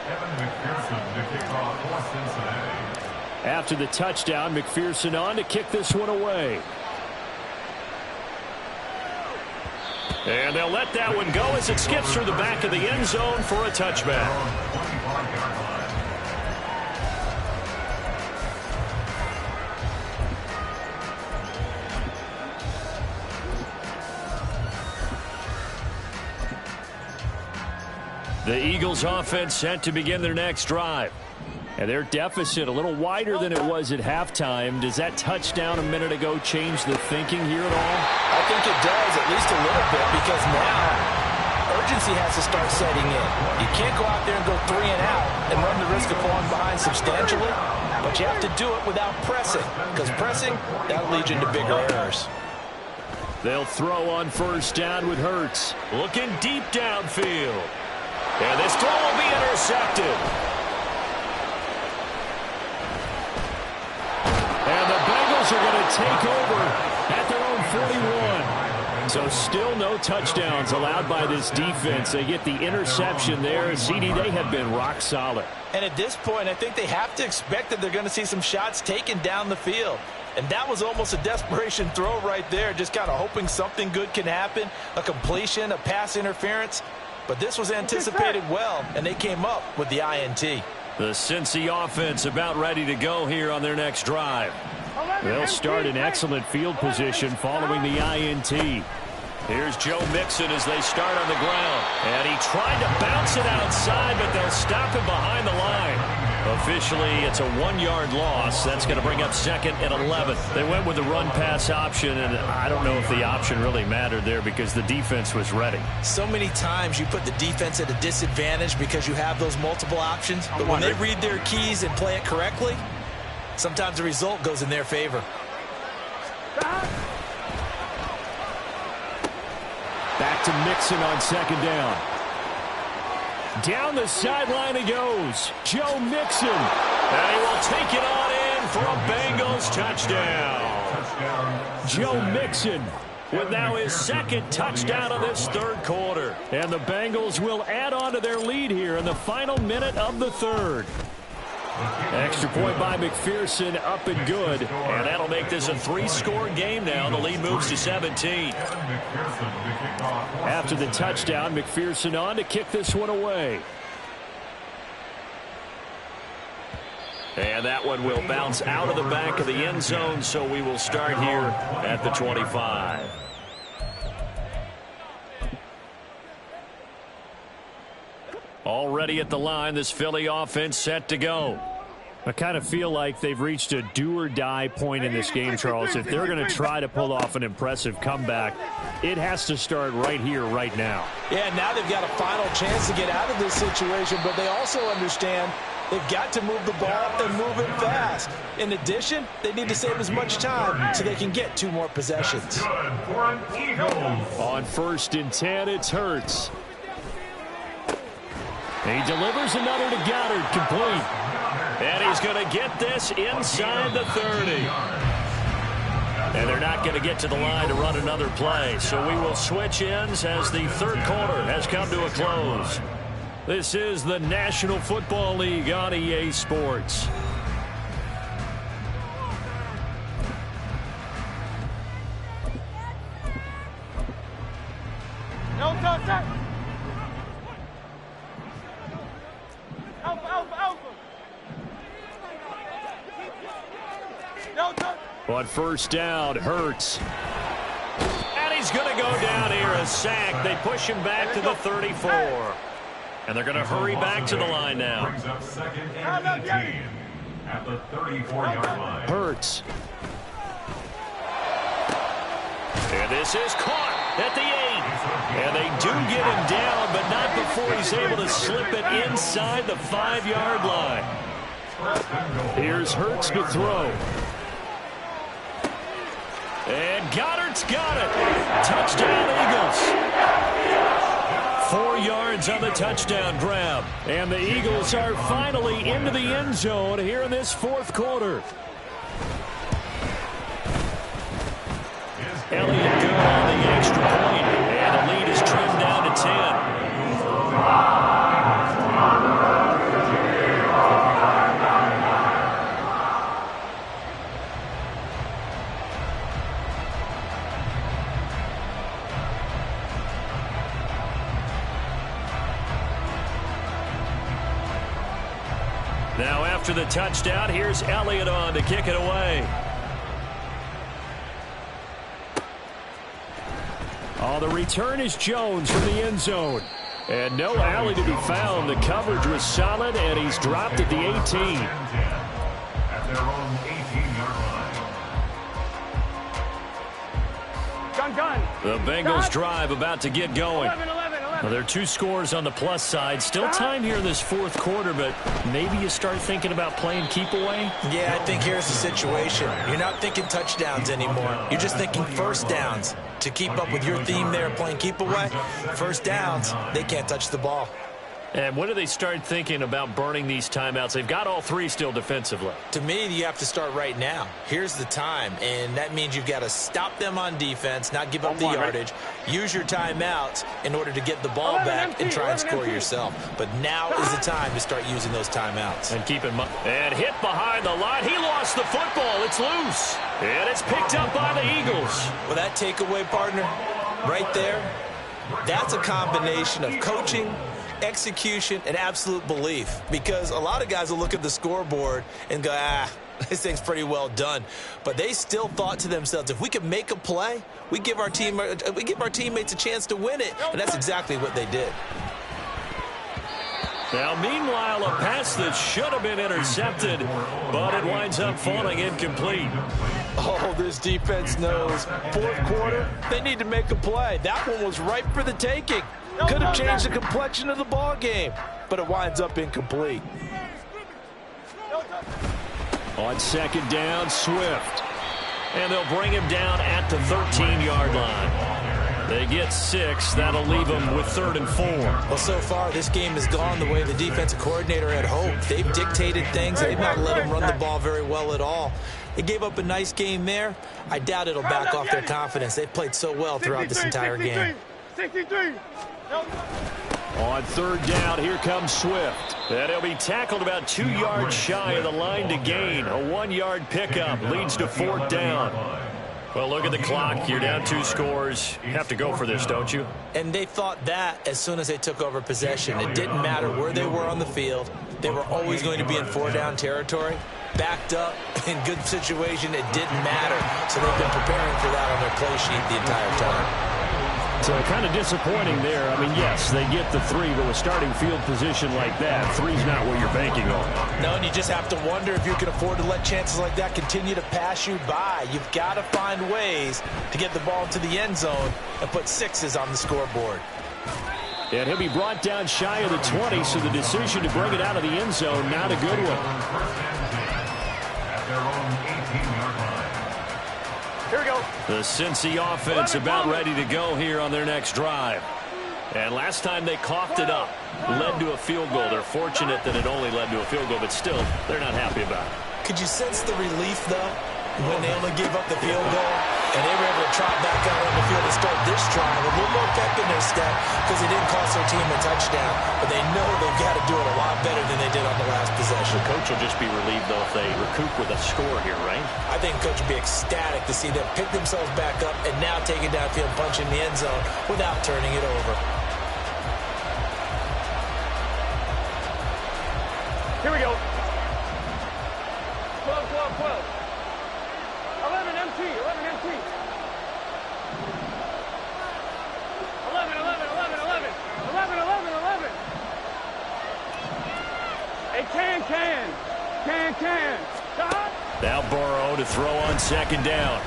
Evan McPherson to kick off for Cincinnati. After the touchdown, McPherson on to kick this one away. And they'll let that one go as it skips through the back of the end zone for a touchback. The Eagles offense set to begin their next drive. And their deficit a little wider than it was at halftime. Does that touchdown a minute ago change the thinking here at all? I think it does, at least a little bit, because now urgency has to start setting in. You can't go out there and go 3 and out and run the risk of falling behind substantially, but you have to do it without pressing, because pressing, that'll lead you into bigger errors. They'll throw on first down with Hurts. Looking deep downfield. And this throw will be intercepted. And the Bengals are going to take over at their own 41. So still no touchdowns allowed by this defense. They get the interception there. CD, they have been rock solid. And at this point, I think they have to expect that they're going to see some shots taken down the field. And that was almost a desperation throw right there, just kind of hoping something good can happen, a completion, a pass interference. But this was anticipated well, and they came up with the INT. The Cincy offense about ready to go here on their next drive. They'll start in excellent field position following the INT. Here's Joe Mixon as they start on the ground. And he tried to bounce it outside, but they'll stop him behind the line. Officially, it's a 1-yard loss. That's going to bring up 2nd and 11. They went with the run-pass option, and I don't know if the option really mattered there because the defense was ready. So many times you put the defense at a disadvantage because you have those multiple options. But when they read their keys and play it correctly, sometimes the result goes in their favor. Back to Mixon on 2nd down. Down the sideline he goes. Joe Mixon. And he will take it on in for a Bengals touchdown. Joe Mixon with now his 2nd touchdown of this 3rd quarter. And the Bengals will add on to their lead here in the final minute of the 3rd. Extra point by McPherson, up and good. And that'll make this a 3-score game now. The lead moves to 17. After the touchdown, McPherson on to kick this one away. And that one will bounce out of the back of the end zone, so we will start here at the 25. Already at the line, this Philly offense set to go. I kind of feel like they've reached a do-or-die point in this game, Charles. If they're going to try to pull off an impressive comeback, it has to start right here, right now. Yeah, now they've got a final chance to get out of this situation, but they also understand they've got to move the ball and move it fast. In addition, they need to save as much time so they can get 2 more possessions. On 1st and 10, it's Hurts. He delivers another to Goddard, complete. And he's going to get this inside the 30. And they're not going to get to the line to run another play. So we will switch ends as the 3rd quarter has come to a close. This is the National Football League on EA Sports. No contact. Alpha, alpha, alpha. No touch. On 1st down, Hurts. And he's going to go down here, a sack. They push him back to the 34. And they're going to hurry back to the line now. Brings up 2nd and 18 at the 34-yard line. Hurts. And this is caught at the 8. And they do get him down, but not before he's able to slip it inside the 5-yard line. Here's Hurts to throw. And Goddard's got it. Touchdown, Eagles. 4 yards on the touchdown grab. And the Eagles are finally into the end zone here in this 4th quarter. Elliott good on the extra point. And the lead is trimmed down to 10. Now after the touchdown, here's Elliott on to kick it away. Oh, the return is Jones from the end zone. And no alley to be found. The coverage was solid, and he's dropped at the 18. At their own 18-yard line. Gun. The Bengals drive about to get going. 11, 11, 11. Well, there are 2 scores on the plus side. Still time here in this 4th quarter, but maybe you start thinking about playing keep away. Yeah, I think here's the situation. You're not thinking touchdowns anymore. You're just thinking 1st downs. To keep up with your theme there, playing keep away, 1st downs, they can't touch the ball. And when do they start thinking about burning these timeouts? They've got all 3 still defensively. To me, you have to start right now. Here's the time, and that means you've got to stop them on defense, not give up the yardage, use your timeouts in order to get the ball back and try and score yourself. But now is the time to start using those timeouts. And keep in mind, and hit behind the line. He lost the football. It's loose. And it's picked up by the Eagles. Well, that takeaway, partner, right there, that's a combination of coaching, execution, and absolute belief. Because a lot of guys will look at the scoreboard and go, this thing's pretty well done. But they still thought to themselves, if we can make a play, we give our teammates a chance to win it. And that's exactly what they did. Now, meanwhile, a pass that should have been intercepted, but it winds up falling incomplete. Oh, this defense knows. 4th quarter, they need to make a play. That one was ripe for the taking. Could have changed the complexion of the ball game, but it winds up incomplete. On 2nd down, Swift. And they'll bring him down at the 13-yard line. They get 6. That'll leave them with 3rd and 4. Well, so far, this game has gone the way the defensive coordinator had hoped. They've dictated things. They've not let them run the ball very well at all. They gave up a nice game there. I doubt it'll back off their confidence. They've played so well throughout this entire game. 63. On 3rd down, here comes Swift. And he'll be tackled about 2 yards shy of the line to gain. A 1-yard pickup leads to 4th down. Well, look at the clock. You're down 2 scores. You have to go for this, don't you? And they thought that as soon as they took over possession. It didn't matter where they were on the field. They were always going to be in 4-down territory. Backed up, in good situation, it didn't matter. So they've been preparing for that on their play sheet the entire time. So kind of disappointing there. I mean, yes, they get the 3, but with starting field position like that, 3's not what you're banking on. No, and you just have to wonder if you can afford to let chances like that continue to pass you by. You've got to find ways to get the ball into the end zone and put 6s on the scoreboard. And he'll be brought down shy of the 20, so the decision to bring it out of the end zone, not a good one. At their own 18-yard line. Here we go. The Cincy offense about ready to go here on their next drive. And last time they coughed it up, led to a field goal. They're fortunate that it only led to a field goal, but still, they're not happy about it. Could you sense the relief, though, when they only gave up the field goal and they were able to trot back out on the field and start this drive with a little more pep in their step because it didn't cost their team a touchdown, but they know they've got to do it a lot better than they did on the last possession. The coach will just be relieved, though, if they recoup with a score here, right? I think coach will be ecstatic to see them pick themselves back up and now take it downfield, punch in the end zone without turning it over. Here we go. 12, 12, 12. 11 MT, 11 MT. 11, 11, 11, 11. 11, 11, 11. Hey, can. Now Burrow to throw on second down.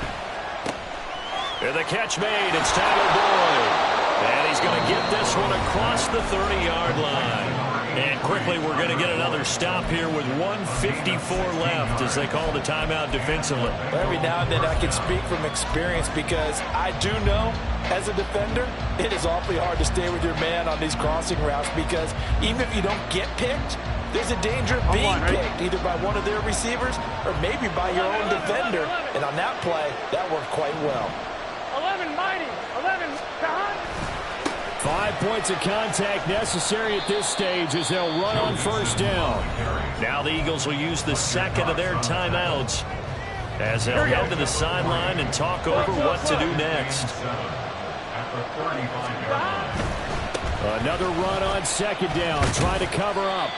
And the catch made. It's Tyler Boyd. And he's going to get this one across the 30-yard line. And quickly, we're going to get another stop here with 1:54 left as they call the timeout defensively. Every now and then I can speak from experience because I do know, as a defender, it is awfully hard to stay with your man on these crossing routes because even if you don't get picked, there's a danger of being picked either by one of their receivers or maybe by your own defender. And on that play, that worked quite well. 11 mighty. 11 Kahan. 5 points of contact necessary at this stage as they'll run on first down. Now the Eagles will use the second of their timeouts as they'll head to the sideline and talk over what to do next. Another run on second down, trying to cover up.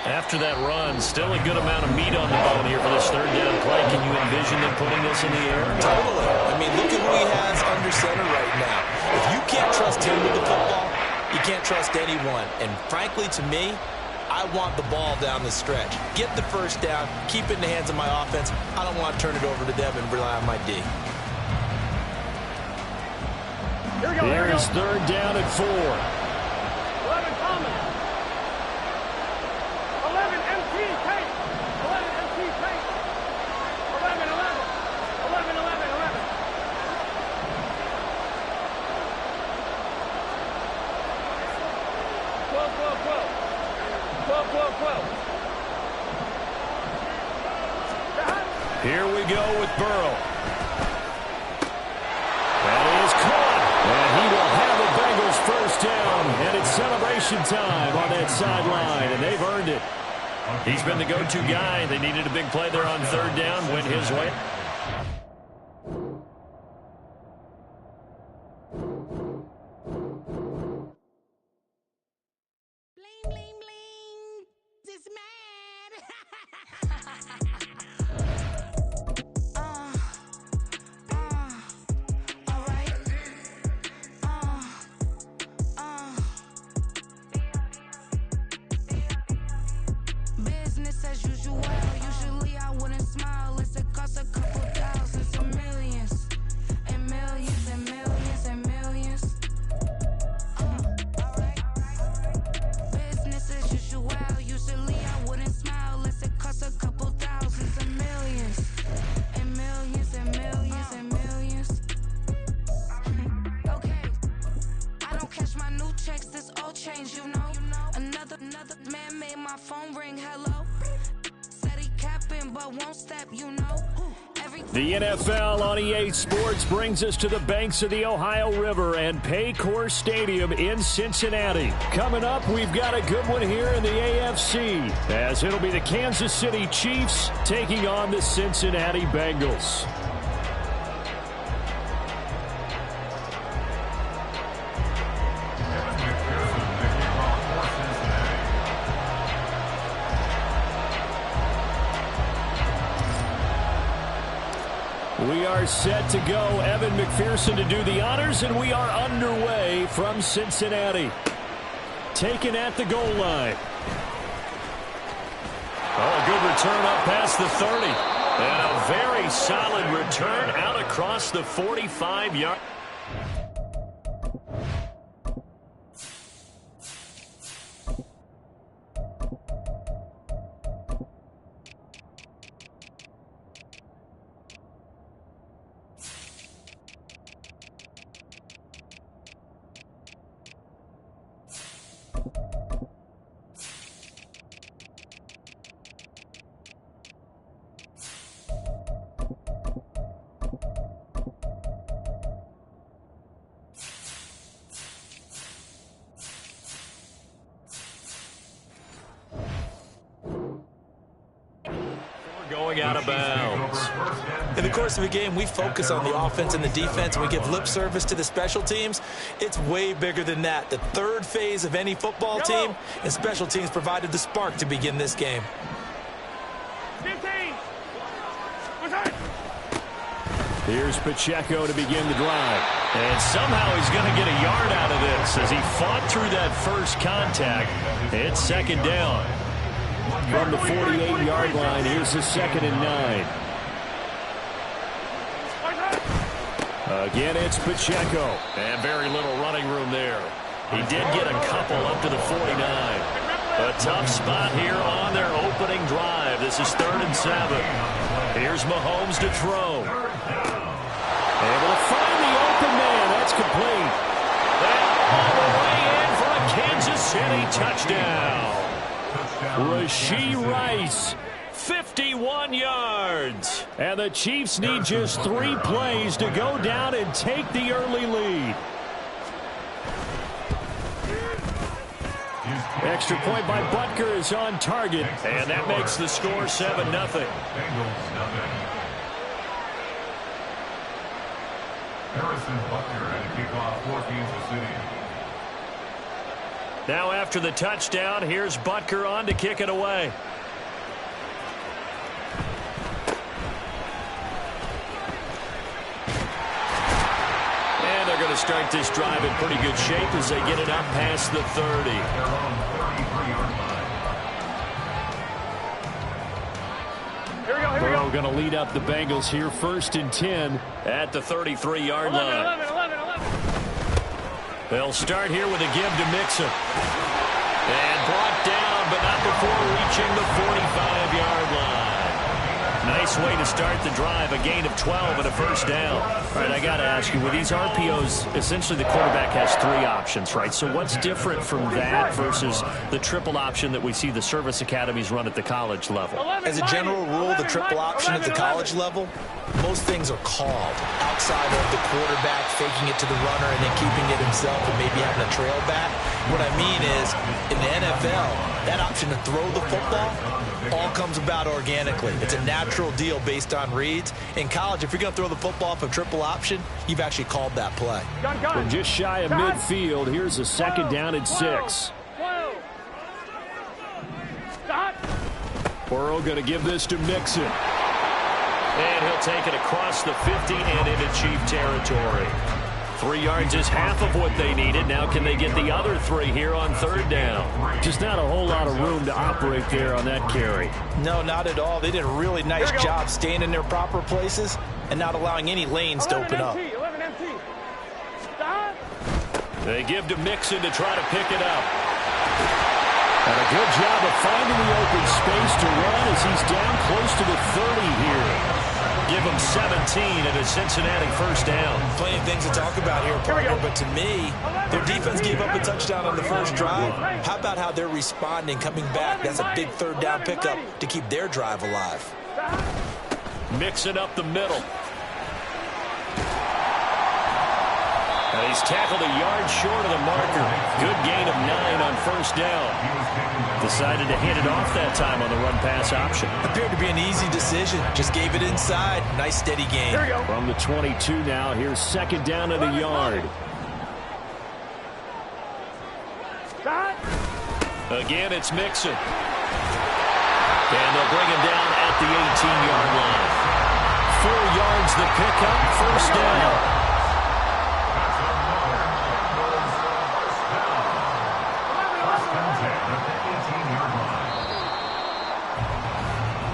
After that run, still a good amount of meat on the bone here for this third down play. Can you envision them putting this in the air? Totally. I mean, look at who he has under center right now. If you can't trust him with the football, you can't trust anyone. And frankly, to me, I want the ball down the stretch. Get the first down, keep it in the hands of my offense. I don't want to turn it over to them and rely on my D. Here we go. Here's third down and 4. 11 Thomas. 11 MT Tate. 11 MT Tate. 11, 11. 11, 11, 11. 12, 12, 12. 12, 12, 12. Here we go with Burrow. That is caught. And he will have the Bengals first down. And it's celebration time on that sideline. And they've earned it. He's been the go-to guy. They needed a big play there on third down. Went his way. The NFL on EA Sports brings us to the banks of the Ohio River and Paycor Stadium in Cincinnati. Coming up, we've got a good one here in the AFC, as it'll be the Kansas City Chiefs taking on the Cincinnati Bengals. We are set to go. Evan McPherson to do the honors, and we are underway from Cincinnati. Taken at the goal line. Oh, a good return up past the 30. And a very solid return out across the 45-yard. Going out of bounds. In the course of a game, we focus on the offense and the defense, and we give lip service to the special teams. It's way bigger than that. The third phase of any football team, and special teams provided the spark to begin this game. 15. Here's Pacheco to begin the drive. And somehow he's going to get a yard out of this as he fought through that first contact. It's second down. From the 48-yard line, here's the 2nd and 9. Again, it's Pacheco. And very little running room there. He did get a couple up to the 49. A tough spot here on their opening drive. This is 3rd and 7. Here's Mahomes to throw. Able to find the open man. That's complete. And all the way in for a Kansas City touchdown. Rashee Rice, 51 yards. And the Chiefs need just 3 plays to go down and take the early lead. Extra point by Butker is on target. And that makes the score 7-0. Harrison Butker had a kickoff for Kansas City. Now after the touchdown, here's Butker on to kick it away. And they're going to start this drive in pretty good shape as they get it up past the 30. Burrow going to lead up the Bengals here, 1st and 10 at the 33-yard line. 11. They'll start here with a give to Mixon. And brought down, but not before reaching the 45-yard line. Nice way to start the drive, a gain of 12 and a first down. All right, I got to ask you, with these RPOs, essentially the quarterback has 3 options, right? So what's different from that versus the triple option that we see the service academies run at the college level? As a general rule, the triple option at the college level, most things are called outside of the quarterback faking it to the runner and then keeping it himself and maybe having a trail back. What I mean is, in the NFL, that option to throw the football all comes about organically. It's a natural deal based on reads. In college, if you're going to throw the football off a triple option, you've actually called that play. From just shy of midfield, here's a 2nd down and 6. Burrow going to give this to Mixon. And he'll take it across the 50 and into Chief territory. 3 yards is half of what they needed. Now can they get the other 3 here on 3rd down? Just not a whole lot of room to operate there on that carry. No, not at all. They did a really nice job staying in their proper places and not allowing any lanes to open up. 11 empty. They give to Mixon to try to pick it up. And a good job of finding the open space to run as he's down close to the 30 here. Give him 17 and a Cincinnati first down. Plenty of things to talk about here, partner, but to me, their defense gave up a touchdown on the first drive. How about how they're responding, coming back? That's a big 3rd down pickup to keep their drive alive. Mixing up the middle. And he's tackled a yard short of the marker. Good gain of 9 on first down. Decided to hand it off that time on the run-pass option. Appeared to be an easy decision. Just gave it inside. Nice, steady gain. From the 22 now, here's 2nd down and a yard. Again, it's Mixon. And they'll bring him down at the 18-yard line. 4 yards the pickup, first down.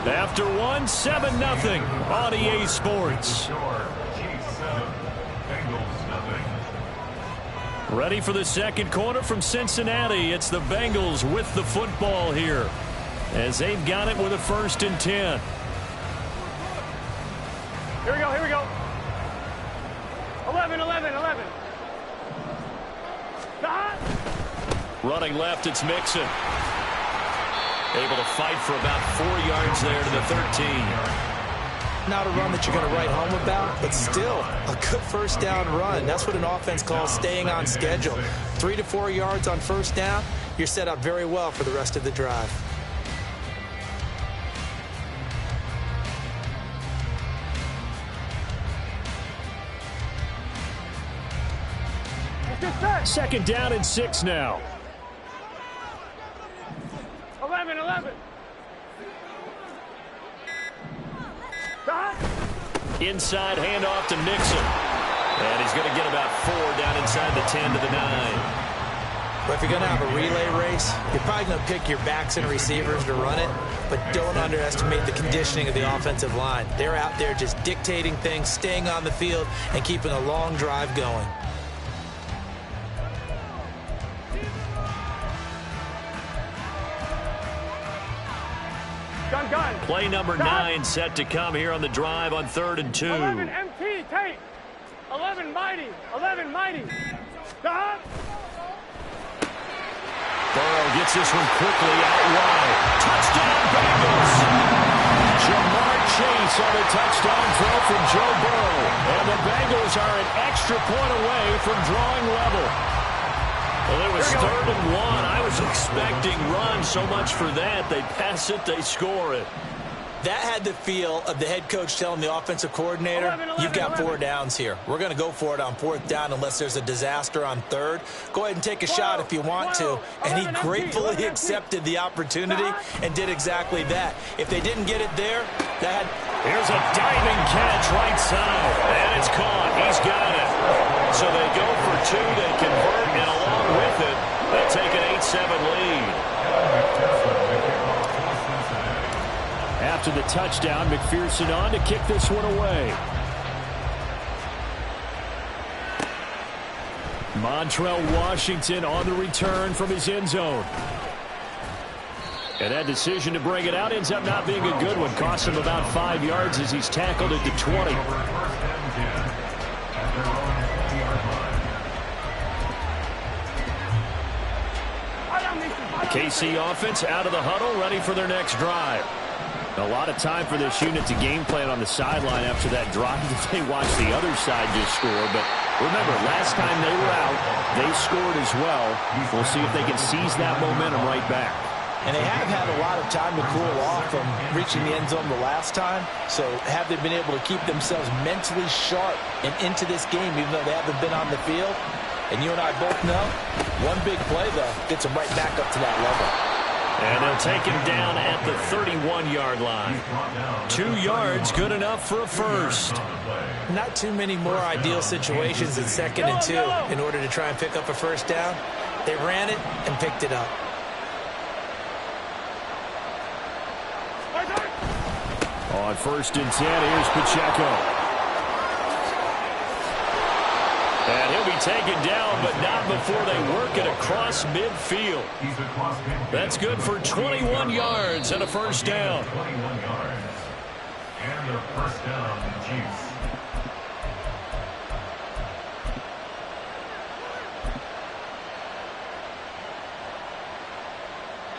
After 1, 7-0 on EA Sports. Ready for the second quarter from Cincinnati. It's the Bengals with the football here as they've got it with a 1st and 10. Here we go, here we go. 11. Stop. Running left, it's Mixon. Able to fight for about 4 yards there to the 13. Not a run that you're going to write home about, but still a good first down run. That's what an offense calls staying on schedule. 3 to 4 yards on first down, you're set up very well for the rest of the drive. Second down and 6 now. 11. Stop. Inside handoff to Mixon. And he's going to get about 4 down inside the 10 to the 9. But if you're going to have a relay race, you're probably going to pick your backs and receivers to run it, but don't underestimate the conditioning of the offensive line. They're out there just dictating things, staying on the field, and keeping a long drive going. Gun. Play number 9 set to come here on the drive on 3rd and 2. 11 MT, take. 11 mighty. Stop. Burrow gets this one quickly out wide. Touchdown, Bengals. Jamar Chase on a touchdown throw from Joe Burrow. And the Bengals are an extra point away from drawing level. Well, it was 3rd and 1. I was expecting run so much for that. They pass it, they score it. That had the feel of the head coach telling the offensive coordinator, 11, you've got 4 11. downs here. We're going to go for it on 4th down unless there's a disaster on 3rd. Go ahead and take a shot if you want to. And he gratefully accepted the opportunity and did exactly that. If they didn't get it there, that... Here's a diving catch right side. And it's caught. He's got it. So they go for 2. They convert, and along with it, they take an 8-7 lead. After the touchdown, McPherson on to kick this one away. Montrell Washington on the return from his end zone. And that decision to bring it out ends up not being a good one. Costs him about 5 yards as he's tackled at the 20. KC offense out of the huddle, ready for their next drive. A lot of time for this unit to game plan on the sideline after that drive that they watched the other side just score. But remember, last time they were out, they scored as well. We'll see if they can seize that momentum right back. And they have had a lot of time to cool off from reaching the end zone the last time. So have they been able to keep themselves mentally sharp and into this game, even though they haven't been on the field? And you and I both know, one big play, though, gets them right back up to that level. And they'll take him down at the 31-yard line. 2 yards, good enough for a first. Not too many more ideal situations in 2nd and 2 in order to try and pick up a first down. They ran it and picked it up. On 1st and 10, here's Pacheco. And he'll be taken down, but not before they work it across midfield. That's good for 21 yards and a first down. 21 yards. And a first down, Chiefs.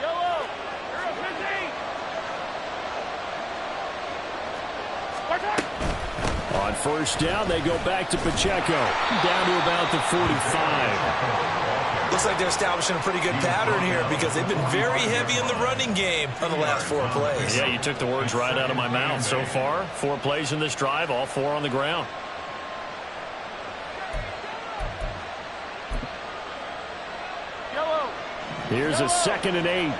Yellow. You're a 15. On 1st down, they go back to Pacheco. Down to about the 45. Looks like they're establishing a pretty good pattern here because they've been very heavy in the running game on the last 4 plays. Yeah, you took the words right out of my mouth. So far, 4 plays in this drive, all 4 on the ground. Yellow. Here's a 2nd and 8.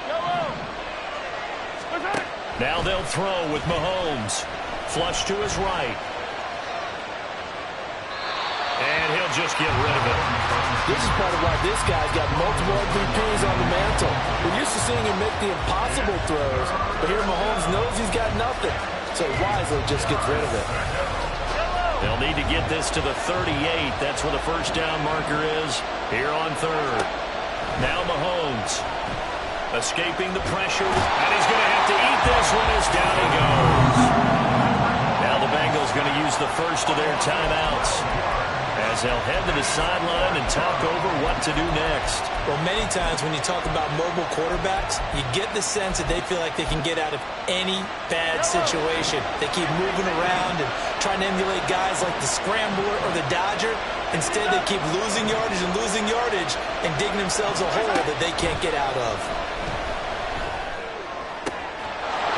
Yellow. Now they'll throw with Mahomes. Flush to his right. And he'll just get rid of it. This is part of why this guy's got multiple MVPs on the mantle. We're used to seeing him make the impossible throws, but here Mahomes knows he's got nothing, so wisely just gets rid of it. They'll need to get this to the 38. That's where the first down marker is here on third. Now Mahomes escaping the pressure, and he's going to have to eat this one as down he goes. Now the Bengals going to use the first of their timeouts as they'll head to the sideline and talk over what to do next. Well, many times when you talk about mobile quarterbacks, you get the sense that they feel like they can get out of any bad situation. They keep moving around and trying to emulate guys like the Scrambler or the Dodger. Instead, they keep losing yardage and digging themselves a hole that they can't get out of.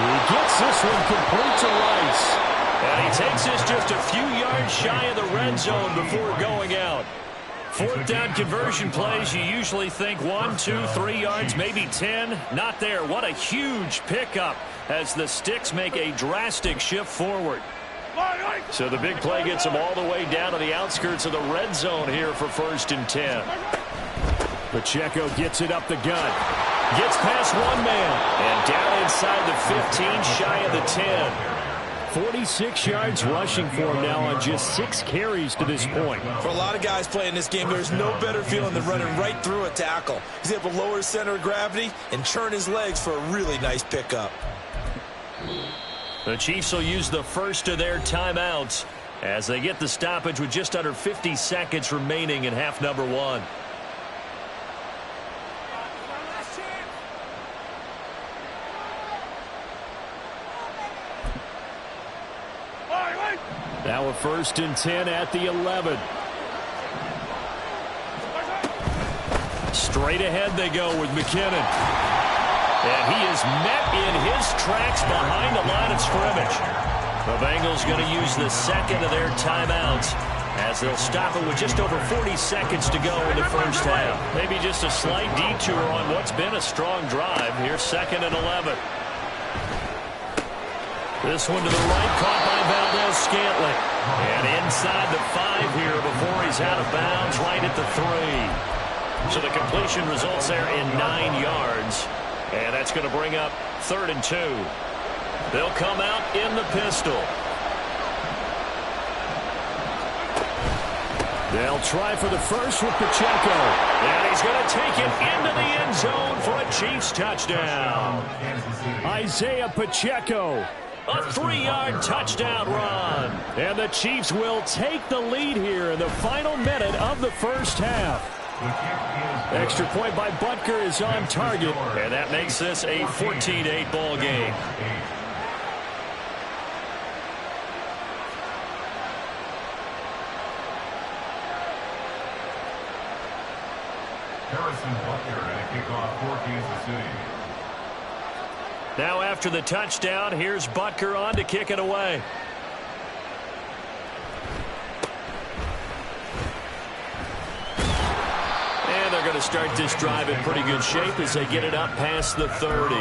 He gets this one complete to Rice. And he takes this just a few yards shy of the red zone before going out. Fourth down conversion plays, you usually think 1, 2, 3 yards, maybe 10. Not there. What a huge pickup as the sticks make a drastic shift forward. So the big play gets them all the way down to the outskirts of the red zone here for 1st and 10. Pacheco gets it up the gut. Gets past one man. And down inside the 15, shy of the 10. 46 yards rushing for him now on just 6 carries to this point. For a lot of guys playing this game, there's no better feeling than running right through a tackle. He's able to lower his center of gravity and churn his legs for a really nice pickup. The Chiefs will use the first of their timeouts as they get the stoppage with just under 50 seconds remaining in half number 1. Now a 1st and 10 at the 11. Straight ahead they go with McKinnon. And he is met in his tracks behind the line of scrimmage. The Bengals going to use the second of their timeouts as they'll stop it with just over 40 seconds to go in the first half. Maybe just a slight detour on what's been a strong drive. Here's 2nd and 11. This one to the right, caught by Valdes-Scantling. And inside the 5 here before he's out of bounds, right at the 3. So the completion results there in 9 yards. And that's going to bring up 3rd and 2. They'll come out in the pistol. They'll try for the first with Pacheco. And he's going to take it into the end zone for a Chiefs touchdown. Isaiah Pacheco. A 3-yard touchdown run. And the Chiefs will take the lead here in the final minute of the first half. Extra point by Butker is on target. And that makes this a 14-8 ball game. Harrison Butker and a kickoff for Kansas City. Now after the touchdown, here's Butker on to kick it away. And they're going to start this drive in pretty good shape as they get it up past the 30.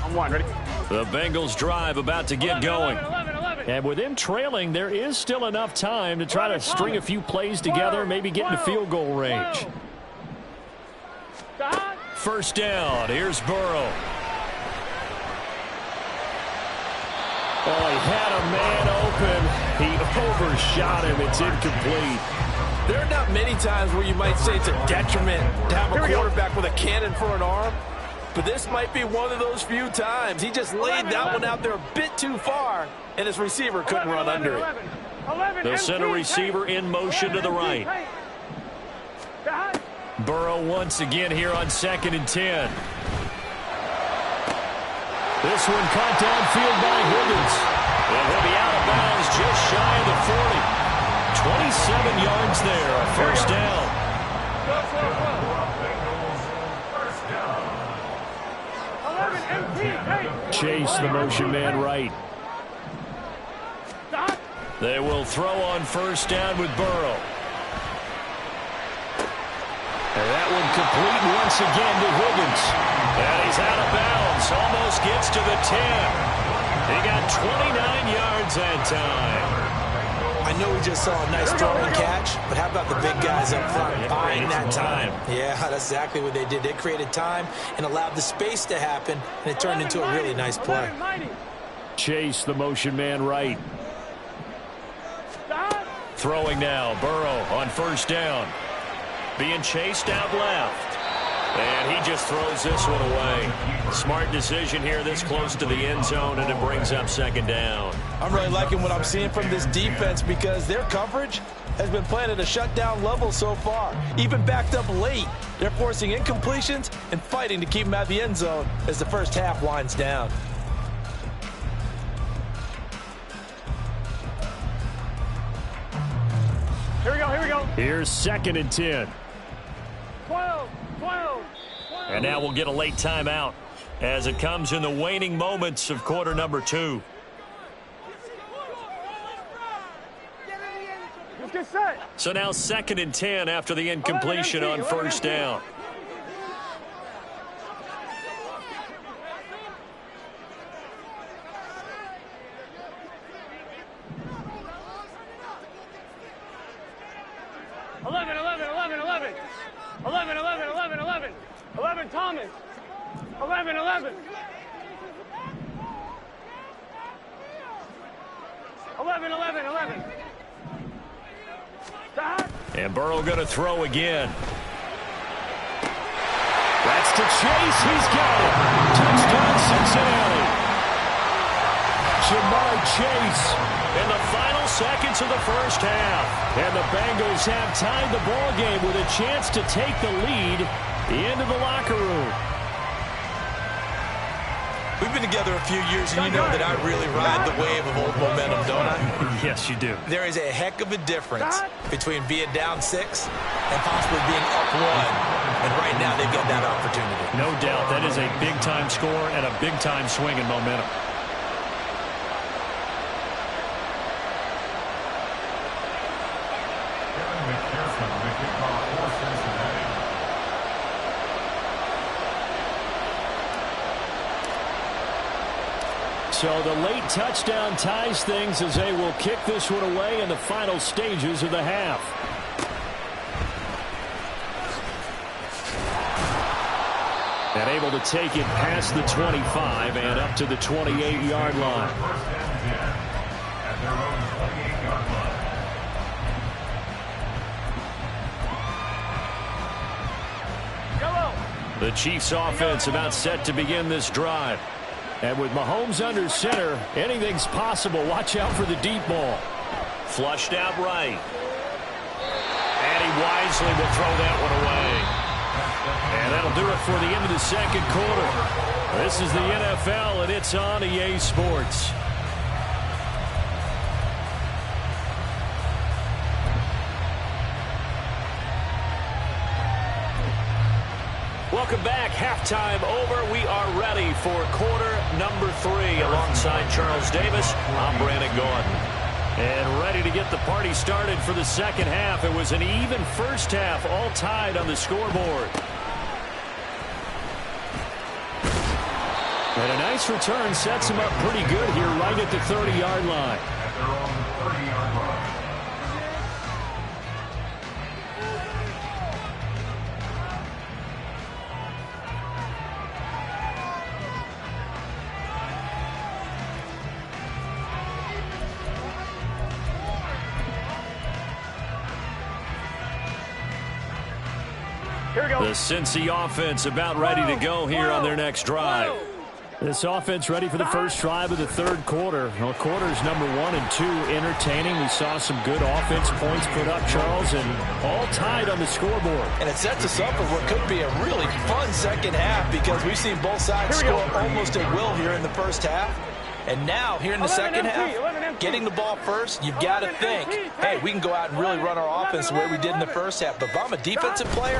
I'm one, ready? The Bengals drive about to get going. 11. And with them trailing, there is still enough time to try to string a few plays together, maybe get into field goal range. First down. Here's Burrow. Oh, he had a man open. He overshot him. It's incomplete. There are not many times where you might say it's a detriment to have a quarterback with a cannon for an arm. But this might be one of those few times. He just laid that one out there a bit too far, and his receiver couldn't run under it. They'll send a receiver in motion to the right. Burrow once again here on 2nd and 10. This one caught downfield by Higgins. And he'll be out of bounds just shy of the 40. 27 yards there, a first down. Chase, the motion man right. They will throw on first down with Burrow. And that one complete once again to Higgins. And he's out of bounds. Almost gets to the 10. He got 29 yards that time. I know we just saw a nice throwing catch, but how about the big guys up front buying that time? Yeah, that's exactly what they did. They created time and allowed the space to happen, and it turned into a really nice play. Chase, the motion man right. Throwing now, Burrow on first down. Being chased out left. And he just throws this one away. Smart decision here this close to the end zone, and it brings up second down. I'm really liking what I'm seeing from this defense because their coverage has been playing at a shutdown level so far. Even backed up late, they're forcing incompletions and fighting to keep them out of the end zone as the first half winds down. Here we go, here we go. Here's 2nd and 10. 12. And now we'll get a late timeout as it comes in the waning moments of quarter number 2. Let's get set. So now 2nd and 10 after the incompletion on first down. Thomas. 11. 11. Stop. And Burrow going to throw again. That's to Chase. He's got it. Touchdown, Cincinnati. Ja'Marr Chase in the final seconds of the first half. And the Bengals have tied the ball game with a chance to take the lead into the locker room. We've been together a few years, and you know that I really ride the wave of old momentum, don't I? Yes, you do. There is a heck of a difference between being down 6 and possibly being up 1. And right now, they've got that opportunity. No doubt. That is a big-time score and a big-time swing in momentum. So the late touchdown ties things as they will kick this one away in the final stages of the half. And able to take it past the 25 and up to the 28-yard line. The Chiefs offense about set to begin this drive. And with Mahomes under center, anything's possible. Watch out for the deep ball. Flushed out right. And he wisely will throw that one away. And that'll do it for the end of the second quarter. This is the NFL, and it's on EA Sports. Welcome back. Halftime over. We are ready for quarter number 3. Alongside Charles Davis, I'm Brandon Gordon. And ready to get the party started for the second half. It was an even first half, all tied on the scoreboard. And a nice return sets him up pretty good here right at the 30-yard line. At their own 30-yard line. The Cincy offense about ready to go here on their next drive. This offense ready for the first drive of the third quarter. Well, quarters number 1 and 2 entertaining. We saw some good offense points put up, Charles, and all tied on the scoreboard. And it sets us up for what could be a really fun second half because we've seen both sides score almost at will here in the first half. And now, here in the second half, getting the ball first, you've got to think, hey, we can go out and really run our offense the way we did in the first half. But if I'm a defensive player,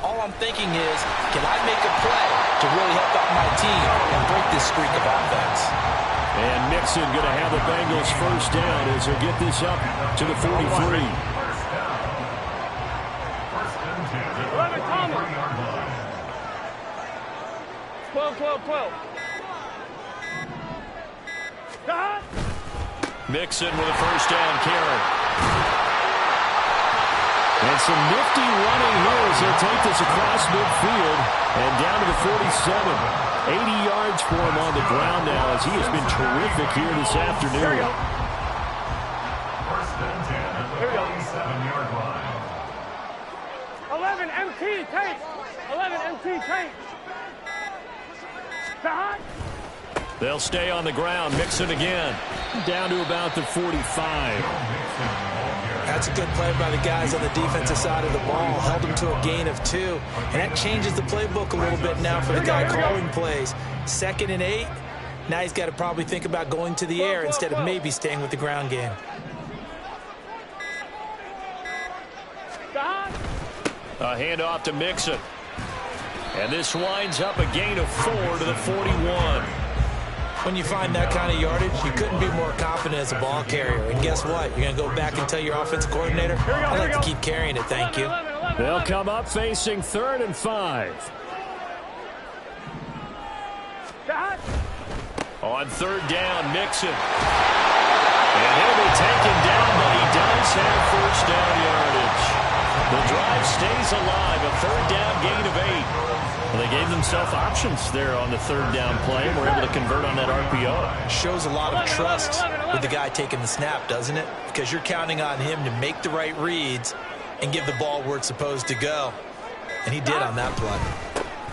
all I'm thinking is, can I make a play to really help out my team and break this streak of offense? And Mixon going to have the Bengals first down as he'll get this up to the 43. 11, Thomas. 12. Stop. Mixon with a first down carry. And some nifty running here as he'll take this across midfield and down to the 47. 80 yards for him on the ground now as he has been terrific here this afternoon. Here we go. First and 10 at the 47-yard line. 11, MT, take. 11, MT, take. Stop. They'll stay on the ground. Mixon again. Down to about the 45. That's a good play by the guys on the defensive side of the ball. Held him to a gain of 2. And that changes the playbook a little bit now for the guy calling plays. 2nd and 8. Now he's got to probably think about going to the air instead of maybe staying with the ground game. Stop. A handoff to Mixon. And this winds up a gain of 4 to the 41. When you find that kind of yardage, you couldn't be more confident as a ball carrier. And guess what? You're going to go back and tell your offensive coordinator, I'd like to keep carrying it, thank you. They'll come up facing 3rd and 5. Stop. On 3rd down, Mixon. And he'll be taken down, but he does have first down yardage. The drive stays alive, a 3rd down gain of 8. Well, they gave themselves options there on the 3rd down play and were able to convert on that RPO. Shows a lot of trust with the guy taking the snap, doesn't it? Because you're counting on him to make the right reads and give the ball where it's supposed to go. And he did on that play.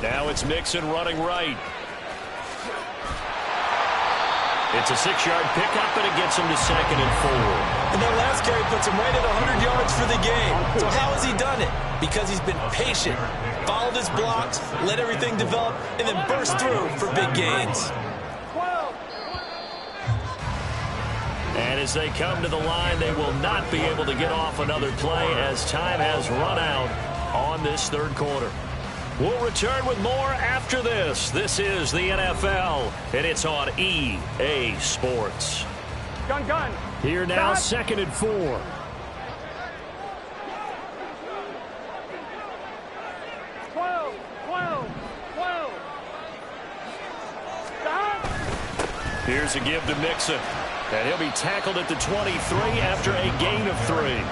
Now it's Mixon running right. It's a 6-yard pickup, and it gets him to 2nd and 4. And that last carry puts him right at 100 yards for the game. So how has he done it? Because he's been patient, followed his blocks, let everything develop, and then burst through for big gains. 12. And as they come to the line, they will not be able to get off another play as time has run out on this 3rd quarter. We'll return with more after this. This is the NFL, and it's on EA Sports. Gun. Here now, Stop. 2nd and 4. Stop. Here's a give to Mixon. And he'll be tackled at the 23 after a gain of 3.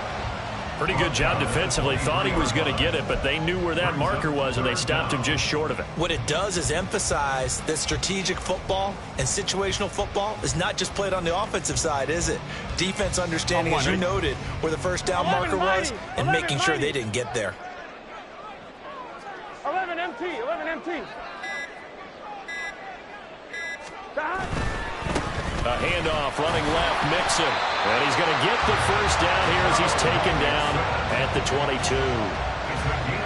Pretty good job defensively. Thought he was going to get it, but they knew where that marker was, and they stopped him just short of it. What it does is emphasize that strategic football and situational football is not just played on the offensive side, is it? Defense understanding, as you noted, where the first down marker was and making sure they didn't get there. 11 MT. Stop. A handoff running left, Mixon. And he's going to get the first down here as he's taken down at the 22.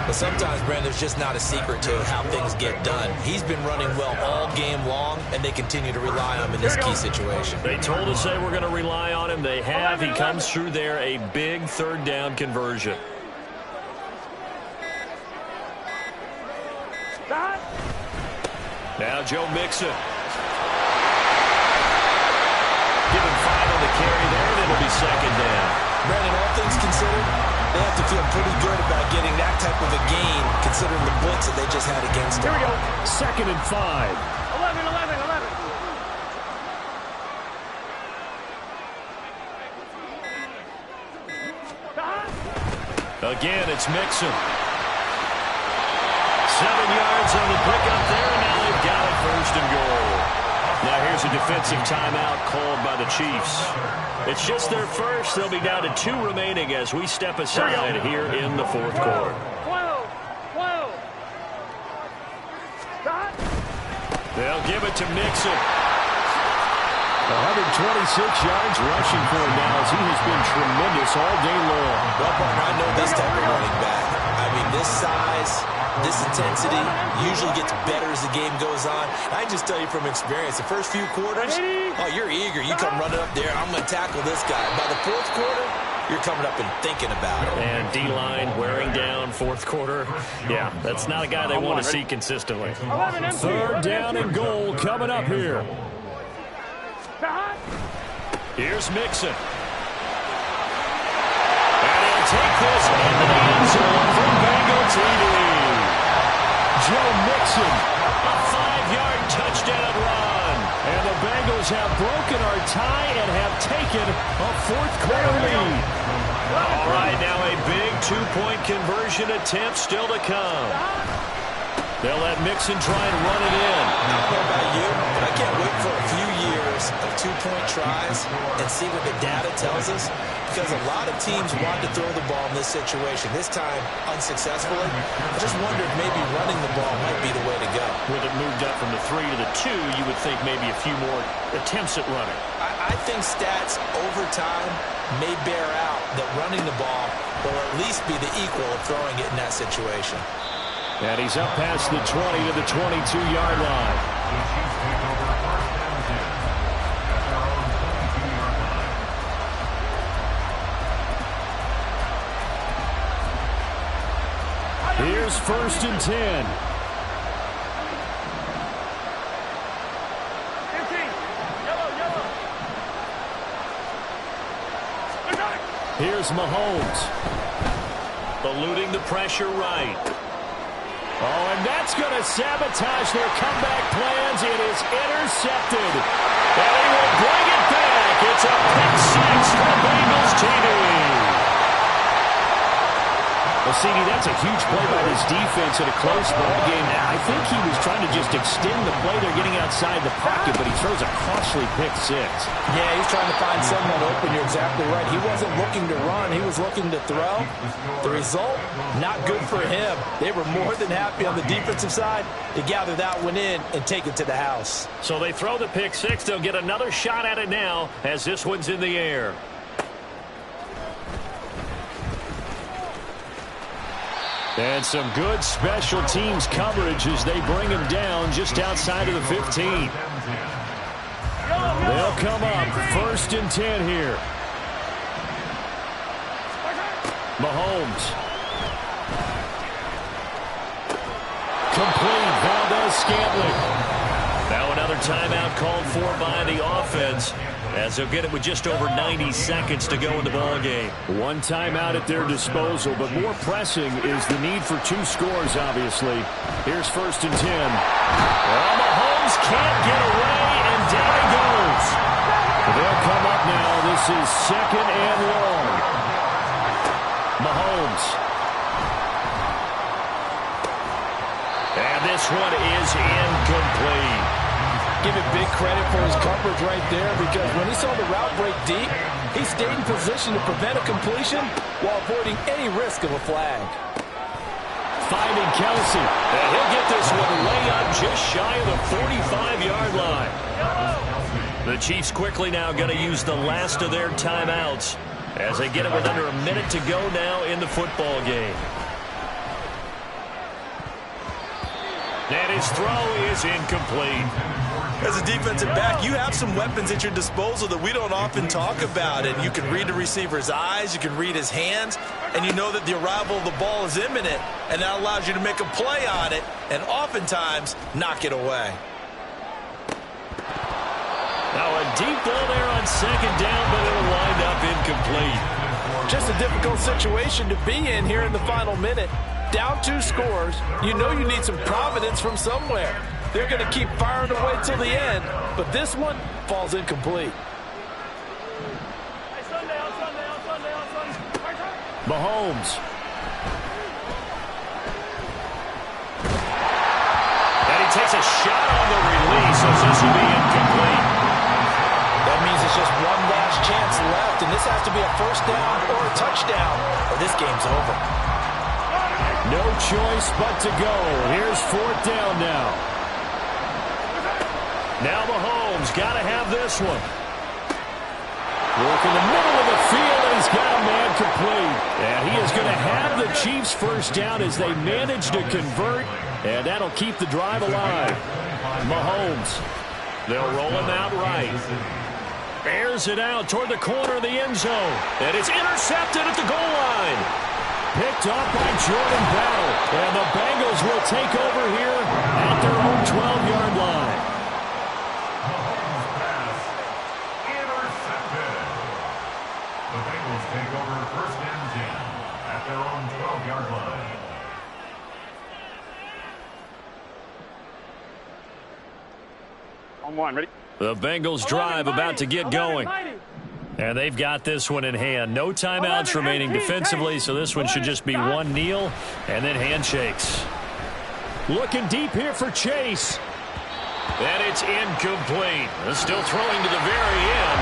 But sometimes, Brandon, there's just not a secret to how things get done. He's been running well all game long, and they continue to rely on him in this key situation. They told us they were going to rely on him. They have. He comes through there, a big 3rd down conversion. Stop. Now Joe Mixon. Give him 5 on the carry there, and it'll be 2nd down. Brandon, all things considered, they have to feel pretty good about getting that type of a gain, considering the blitz that they just had against them. Here we go. 2nd and 5. 11. Stop. Again, it's Mixon. 7 yards on the pickup there, and now they've got it 1st and goal. Now here's a defensive timeout called by the Chiefs. It's just their first. They'll be down to 2 remaining as we step aside here in the 4th quarter. 12. Stop. They'll give it to Mixon. 126 yards rushing for him now as he has been tremendous all day long. Well, partner, I know this type of running back. I mean, this size, this intensity usually gets better as the game goes on. I just tell you from experience, the first few quarters, oh, you're eager. You come running up there, I'm going to tackle this guy. By the 4th quarter, you're coming up and thinking about it. And D-line wearing down 4th quarter. Yeah, that's not a guy they want to see consistently. 11 MT. 3rd down and goal coming up here. Stop. Here's Mixon. And he'll take this into the end zone for Bengal TD. Joe Mixon, a 5-yard touchdown run. And the Bengals have broken our tie and have taken a fourth-quarter lead. All right, now a big two-point conversion attempt still to come. They'll let Mixon try and run it in. I don't know about you, but I can't wait for a few years of two-point tries and see what the data tells us, because a lot of teams want to throw the ball in this situation. This time, unsuccessfully. I just wonder if maybe running the ball might be the way to go. With it moved up from the 3 to the 2, you would think maybe a few more attempts at running. I think stats over time may bear out that running the ball will at least be the equal of throwing it in that situation. And he's up past the 20 to the 22-yard line. The Chiefs take over first and 10 at their own 22-yard line. Here's first and 10. 15. Yellow. Here's Mahomes. Eluding the pressure right. Oh, and that's going to sabotage their comeback plans. It is intercepted. And he will bring it back. It's a pick six for Bengals TD. Well, CD, that's a huge play by this defense in a close ball game. I think he was trying to just extend the play. They're getting outside the pocket, but he throws a costly pick six. Yeah, he's trying to find someone open. You're exactly right. He wasn't looking to run. He was looking to throw. The result, not good for him. They were more than happy on the defensive side to gather that one in and take it to the house. So they throw the pick six. They'll get another shot at it now as this one's in the air. And some good special teams coverage as they bring him down just outside of the 15. They'll come up first and 10 here. Mahomes. Complete. Valdez-Scantling. Now another timeout called for by the offense as they'll get it with just over 90 seconds to go in the ball game. One timeout at their disposal, but more pressing is the need for two scores, obviously. Here's first and 10. Well, Mahomes can't get away, and down he goes. They'll come up now. This is second and long. Mahomes. And this one is incomplete. Give it big credit for his coverage right there, because when he saw the route break deep, he stayed in position to prevent a completion while avoiding any risk of a flag. Finding Kelsey. And he'll get this one way up just shy of the 45-yard line. The Chiefs quickly now going to use the last of their timeouts as they get it with under a minute to go now in the football game. And his throw is incomplete. As a defensive back, you have some weapons at your disposal that we don't often talk about. And you can read the receiver's eyes, you can read his hands, and you know that the arrival of the ball is imminent. And that allows you to make a play on it and oftentimes knock it away. Now a deep ball there on second down, but it'll wind up incomplete. Just a difficult situation to be in here in the final minute. Down 2 scores, you know you need some providence from somewhere. They're going to keep firing away till the end, but this one falls incomplete. Mahomes. And he takes a shot on the release, so this will be incomplete. That means it's just one last chance left, and this has to be a first down or a touchdown, or this game's over. No choice but to go. Here's fourth down now. Now Mahomes got to have this one. Work in the middle of the field, and he's got a man complete. And he is going to have the Chiefs first down as they manage to convert, and that'll keep the drive alive. Mahomes. They'll roll him out right. Airs it out toward the corner of the end zone. And it's intercepted at the goal line. Picked up by Jordan Battle. And the Bengals will take over here at their own 12-yard line. Intercepted. take over first and 10 at their own 12-yard line. On one, ready? The Bengals drive about to get going. And they've got this one in hand. No timeouts remaining defensively, so this one should just be one kneel and then handshakes. Looking deep here for Chase. And it's incomplete. Still throwing to the very end,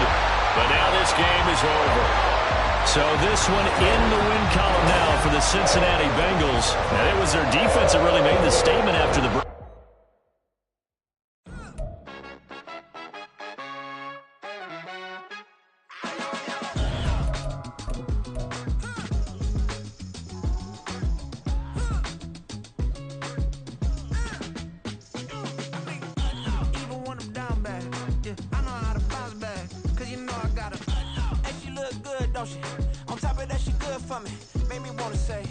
but now this game is over. So this one in the win column now for the Cincinnati Bengals. And it was their defense that really made the statement after the break. On top of that, she good for me. Made me wanna say